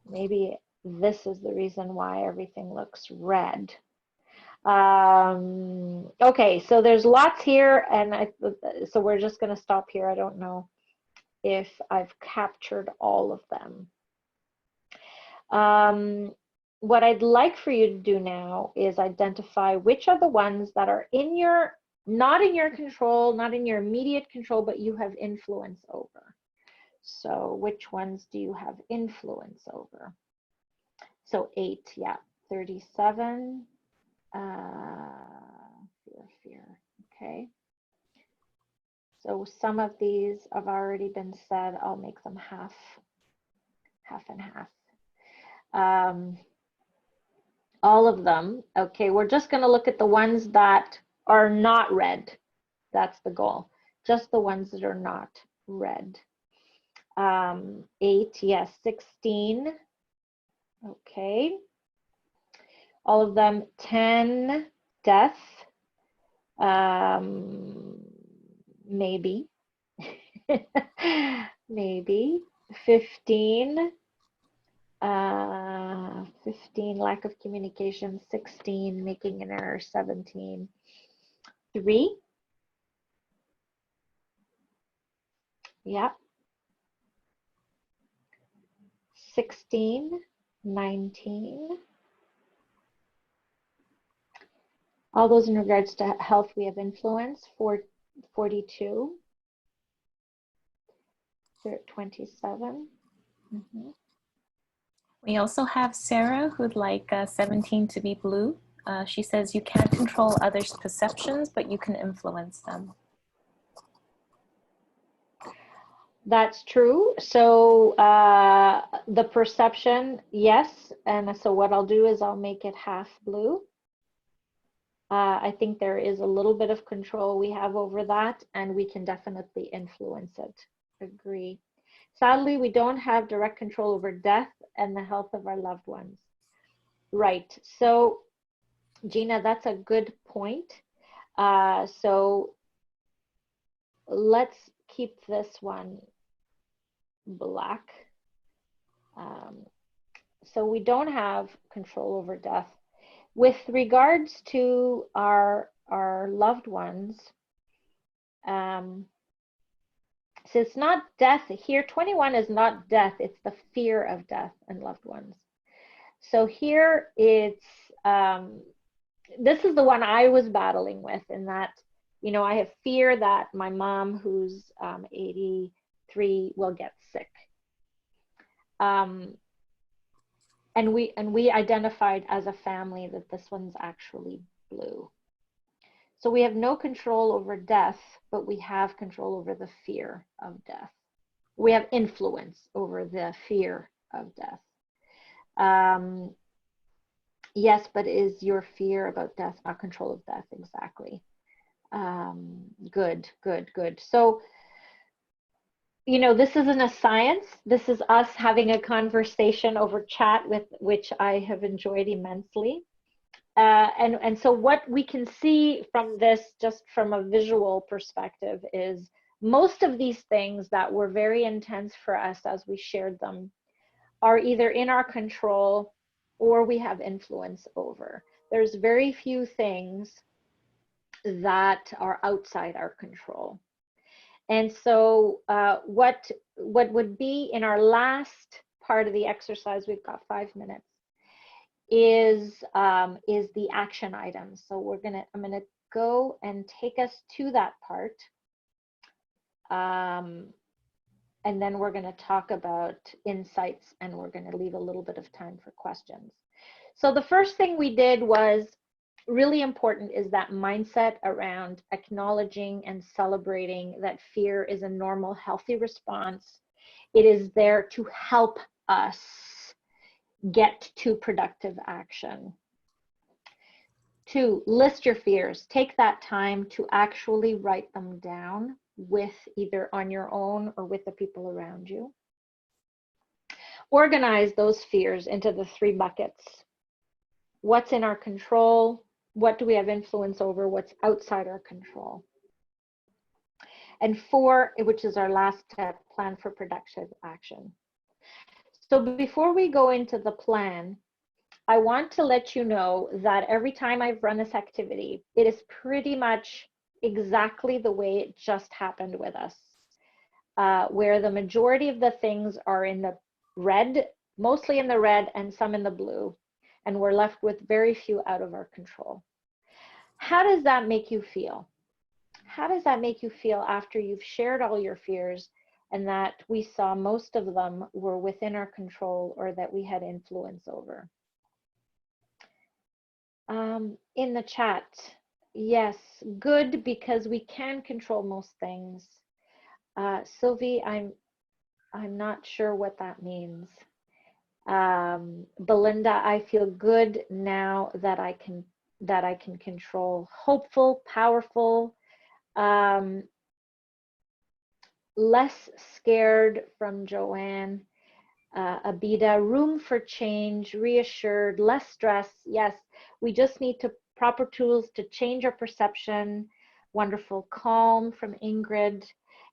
Maybe this is the reason why everything looks red. Okay, so there's lots here, and so we're just going to stop here. I don't know if I've captured all of them. What I'd like for you to do now is identify which are the ones that are in your, not in your control, not in your immediate control, but you have influence over. So which ones do you have influence over? So 8, yeah, 37, fear, okay. So some of these have already been said. I'll make them half and half. All of them. Okay, we're just going to look at the ones that are not red. That's the goal. Just the ones that are not red. 8, yes, 16. Okay. All of them. 10, death. Maybe. Maybe. 15. 15, lack of communication. 16, making an error. 17. 3. Yeah. 16, 19. All those in regards to health we have influence. 42. 27. We also have Sarah who'd like 17 to be blue. She says you can't control others' perceptions, but you can influence them. That's true. So the perception, yes. And so what I'll do is I'll make it half blue. I think there is a little bit of control we have over that, and we can definitely influence it. Agree. Sadly, we don't have direct control over death and the health of our loved ones. Right. So, Gina, that's a good point. So let's keep this one black. So we don't have control over death. With regards to our loved ones, so it's not death here. 21 is not death, it's the fear of death and loved ones. So here it's, this is the one I was battling with, in that, you know, I have fear that my mom, who's 83, will get sick. And we identified as a family that this one's actually blue. So we have no control over death, but we have control over the fear of death. We have influence over the fear of death. Yes, but is your fear about death not control of death? Exactly. Good, good, good. So, you know, this isn't a science. This is us having a conversation over chat, with which I have enjoyed immensely. And so what we can see from this, just from a visual perspective, is most of these things that were very intense for us as we shared them are either in our control or we have influence over. There's very few things that are outside our control. And so what would be in our last part of the exercise, we've got 5 minutes, is the action items. So I'm gonna go and take us to that part. And then we're gonna talk about insights, and we're gonna leave a little bit of time for questions. So the first thing we did was really important, is that mindset around acknowledging and celebrating that fear is a normal, healthy response. It is there to help us get to productive action. 2, list your fears. Take that time to actually write them down, with either on your own or with the people around you. Organize those fears into the 3 buckets. What's in our control? What do we have influence over? What's outside our control? And 4, which is our last step, plan for productive action. So before we go into the plan, I want to let you know that every time I've run this activity, it is pretty much exactly the way it just happened with us, where the majority of the things are in the red, mostly in the red and some in the blue, and we're left with very few out of our control. How does that make you feel? How does that make you feel after you've shared all your fears and that we saw most of them were within our control or that we had influence over? In the chat, yes, good, because we can control most things. Sylvie, I'm not sure what that means. Belinda, I feel good now that I can control. Hopeful, powerful, less scared from Joanne. Abida, room for change, reassured, less stress. Yes, we just need proper tools to change our perception. Wonderful. Calm from Ingrid.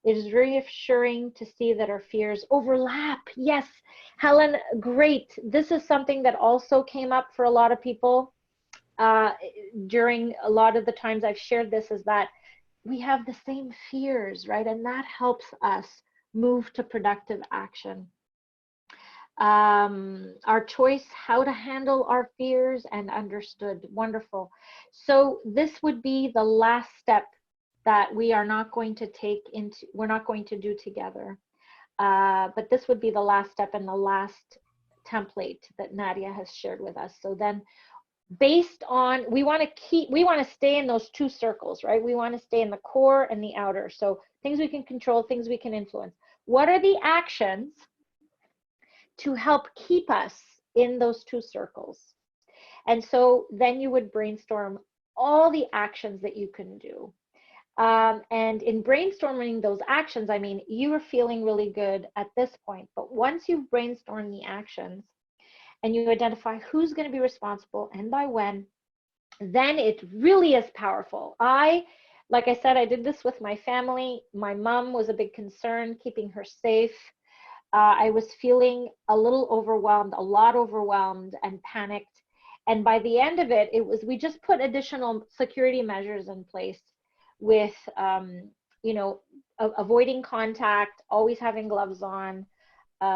It is reassuring to see that our fears overlap. Yes, Helen, great. This is something that also came up for a lot of people during a lot of the times I've shared this, is that we have the same fears, right? And that helps us move to productive action. Our choice, how to handle our fears, and understood. Wonderful. So this would be the last step that we are not going to we're not going to do together. But this would be the last step and the last template that Nadya has shared with us. So then, based on, we want to stay in those 2 circles, right? We want to stay in the core and the outer. So things we can control, things we can influence. What are the actions to help keep us in those 2 circles? And so then you would brainstorm all the actions that you can do. And in brainstorming those actions, I mean, you are feeling really good at this point, but once you've brainstormed the actions and you identify who's going to be responsible and by when, then it really is powerful. Like I said, I did this with my family. My mom was a big concern, keeping her safe. I was feeling a little overwhelmed, a lot overwhelmed and panicked. And by the end of it, we just put additional security measures in place with, you know, avoiding contact, always having gloves on.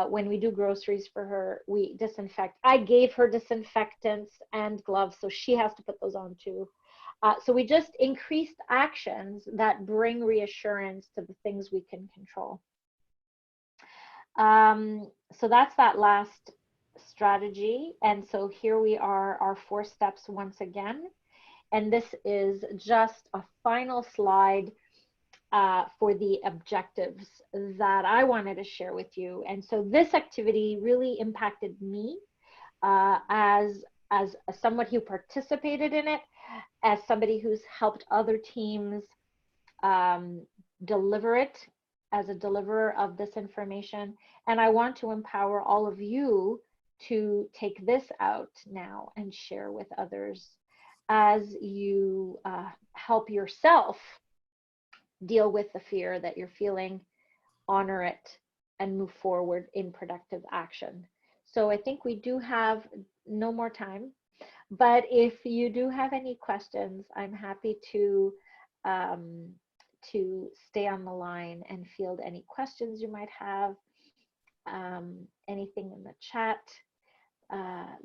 When we do groceries for her, we disinfect. I gave her disinfectants and gloves, so she has to put those on too. So we just increased actions that bring reassurance to the things we can control. So that's that last strategy. And so here we are, our 4 steps once again. And this is just a final slide for the objectives that I wanted to share with you. And so this activity really impacted me as someone who participated in it, as somebody who's helped other teams deliver it, as a deliverer of this information. And I want to empower all of you to take this out now and share with others as you help yourself deal with the fear that you're feeling, honor it, and move forward in productive action. So I think we do have no more time, but if you do have any questions, I'm happy to stay on the line and field any questions you might have, anything in the chat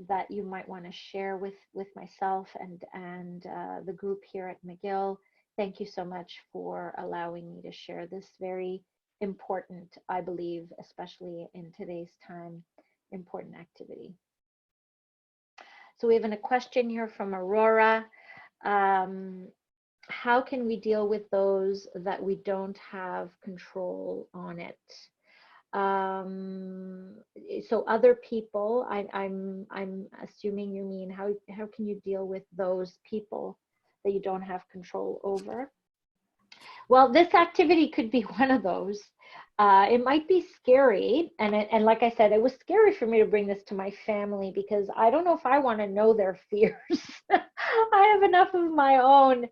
that you might want to share with myself and the group here at McGill. Thank you so much for allowing me to share this very important, I believe, especially in today's time, important activity. So we have a question here from Aurora. How can we deal with those that we don't have control on it? So other people, I'm assuming you mean how can you deal with those people that you don't have control over? Well, this activity could be one of those. It might be scary, and like I said, it was scary for me to bring this to my family because I don't know if I want to know their fears. I have enough of my own.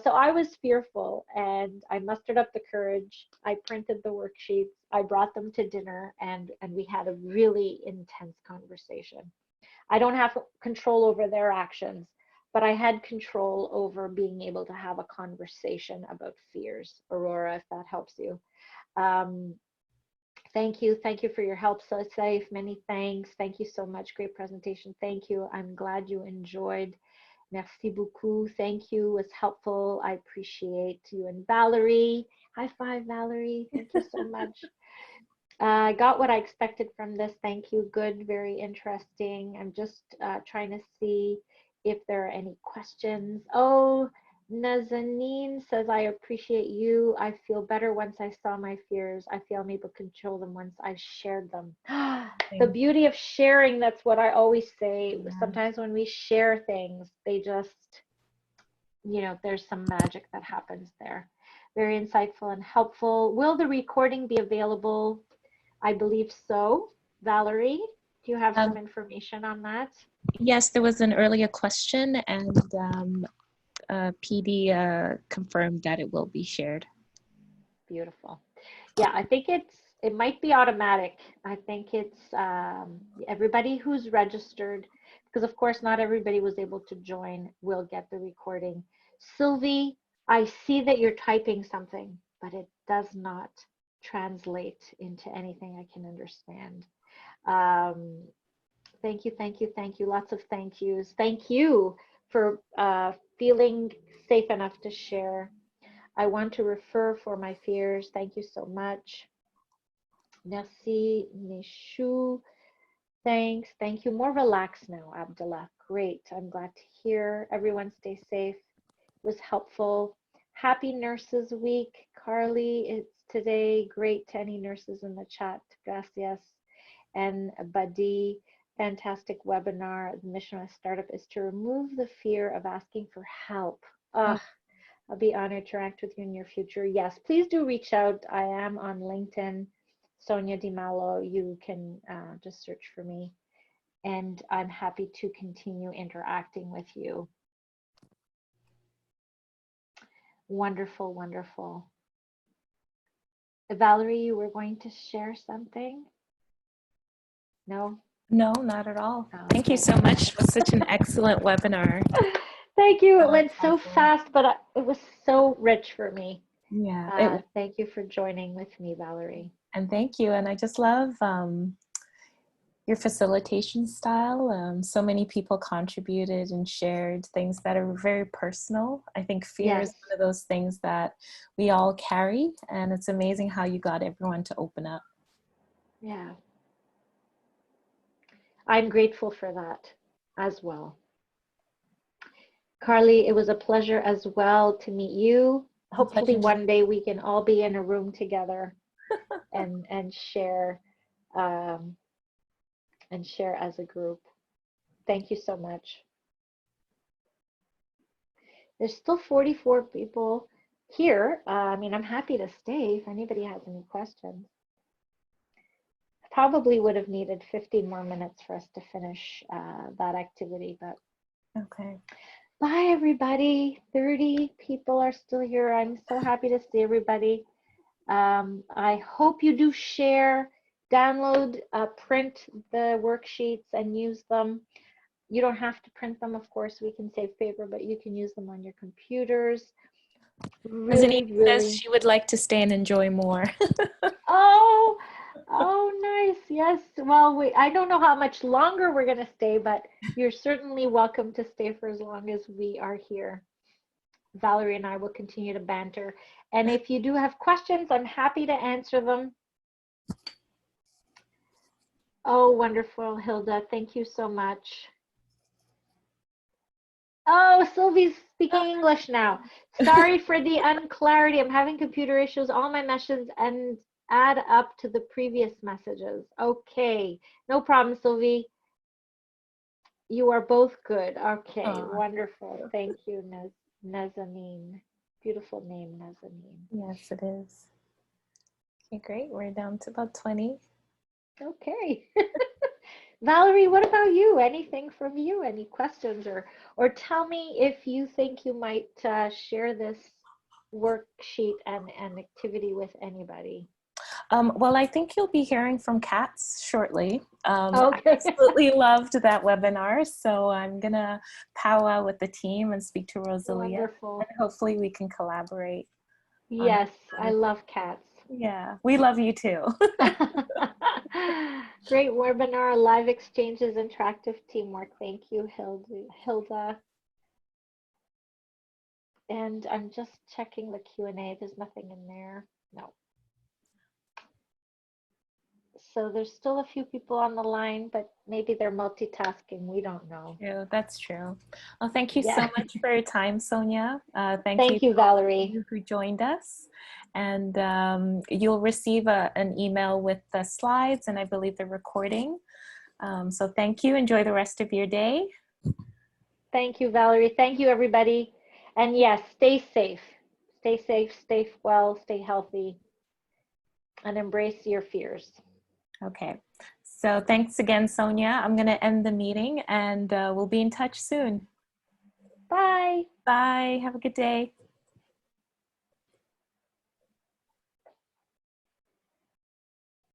So I was fearful, and I mustered up the courage. I printed the worksheets. I brought them to dinner, and we had a really intense conversation. I don't have control over their actions, but I had control over being able to have a conversation about fears. Aurora, if that helps you. Thank you for your help. So safe, many thanks. Thank you so much. Great presentation. Thank you. I'm glad you enjoyed. Merci beaucoup. Thank you. It was helpful. I appreciate you. And Valerie, high five, Valerie. Thank you so much. I got what I expected from this. Thank you. Good, very interesting. I'm just trying to see if there are any questions. Oh, Nazanin says, I appreciate you. I feel better once I saw my fears. I feel I'm able to control them once I shared them. The beauty of sharing, that's what I always say. Yeah. Sometimes when we share things, they just, you know, there's some magic that happens there. Very insightful and helpful. Will the recording be available? I believe so. Valerie, do you have some information on that? Yes, there was an earlier question, and PD confirmed that it will be shared. Beautiful. Yeah, I think it might be automatic. I think it's everybody who's registered, because of course not everybody was able to join, will get the recording. Sylvie, I see that you're typing something, but it does not translate into anything I can understand. Thank you. Lots of thank yous. Thank you for feeling safe enough to share. I want to refer for my fears. Thank you so much. Merci, Nishu. Thanks. Thank you. More relaxed now, Abdullah. Great. I'm glad to hear. Everyone stay safe. It was helpful. Happy Nurses Week. Carly, it's today. Great to any nurses in the chat. Gracias. And Badi, fantastic webinar. The mission of a startup is to remove the fear of asking for help. I'll be honored to interact with you in your future. Yes, please do reach out. I am on LinkedIn, Sonia Di Maulo. You can just search for me, and I'm happy to continue interacting with you. Wonderful, wonderful. Valerie, you were going to share something? No? No, not at all. Oh, thank you so much. It was such an excellent webinar. Thank you. It went so fast, but it was so rich for me. Yeah. Thank you for joining with me, Valerie. And thank you. And I just love your facilitation style. So many people contributed and shared things that are very personal. I think fear is one of those things that we all carry. And it's amazing how you got everyone to open up. Yeah. I'm grateful for that as well. Carly, it was a pleasure as well to meet you. hopefully one day we can all be in a room together and share as a group. Thank you so much. There's still 44 people here. I mean, I'm happy to stay if anybody has any questions. Probably would have needed 15 more minutes for us to finish that activity, but okay. Bye, everybody. 30 people are still here. I'm so happy to see everybody. I hope you do share, download, print the worksheets and use them. You don't have to print them, of course. We can save paper, but you can use them on your computers. Really, says she would like to stay and enjoy more. Oh, nice. Yes. Well, I don't know how much longer we're going to stay, but you're certainly welcome to stay for as long as we are here. Valerie and I will continue to banter. And if you do have questions, I'm happy to answer them. Oh, wonderful, Hilda. Thank you so much. Oh, Sylvie's speaking English now. Sorry for the unclarity. I'm having computer issues. All my messages and add up to the previous messages. Okay, no problem, Sylvie. You are both good. Okay, wonderful. Thank you, Nazanin. Beautiful name, Nazanin. Yes, it is. Okay, great. We're down to about 20. Okay. Valerie, what about you? Anything from you? Any questions, or tell me if you think you might share this worksheet and activity with anybody. Well, I think you'll be hearing from Katz shortly. Okay. I absolutely loved that webinar, so I'm gonna powwow with the team and speak to Rosalia. Wonderful. And hopefully we can collaborate. Yes, I love cats. Yeah, we love you too. Great webinar, live exchanges, interactive teamwork. Thank you, Hilda. And I'm just checking the Q&A. There's nothing in there. No. So there's still a few people on the line, but maybe they're multitasking. We don't know. Yeah, that's true. Well, thank you so much for your time, Sonia. Thank you, Valerie, who joined us. And you'll receive an email with the slides and I believe the recording. So thank you. Enjoy the rest of your day. Thank you, Valerie. Thank you, everybody. And yes, stay safe. Stay safe, stay well, stay healthy, and embrace your fears. Okay. So thanks again, Sonia. I'm going to end the meeting and we'll be in touch soon. Bye. Bye. Have a good day.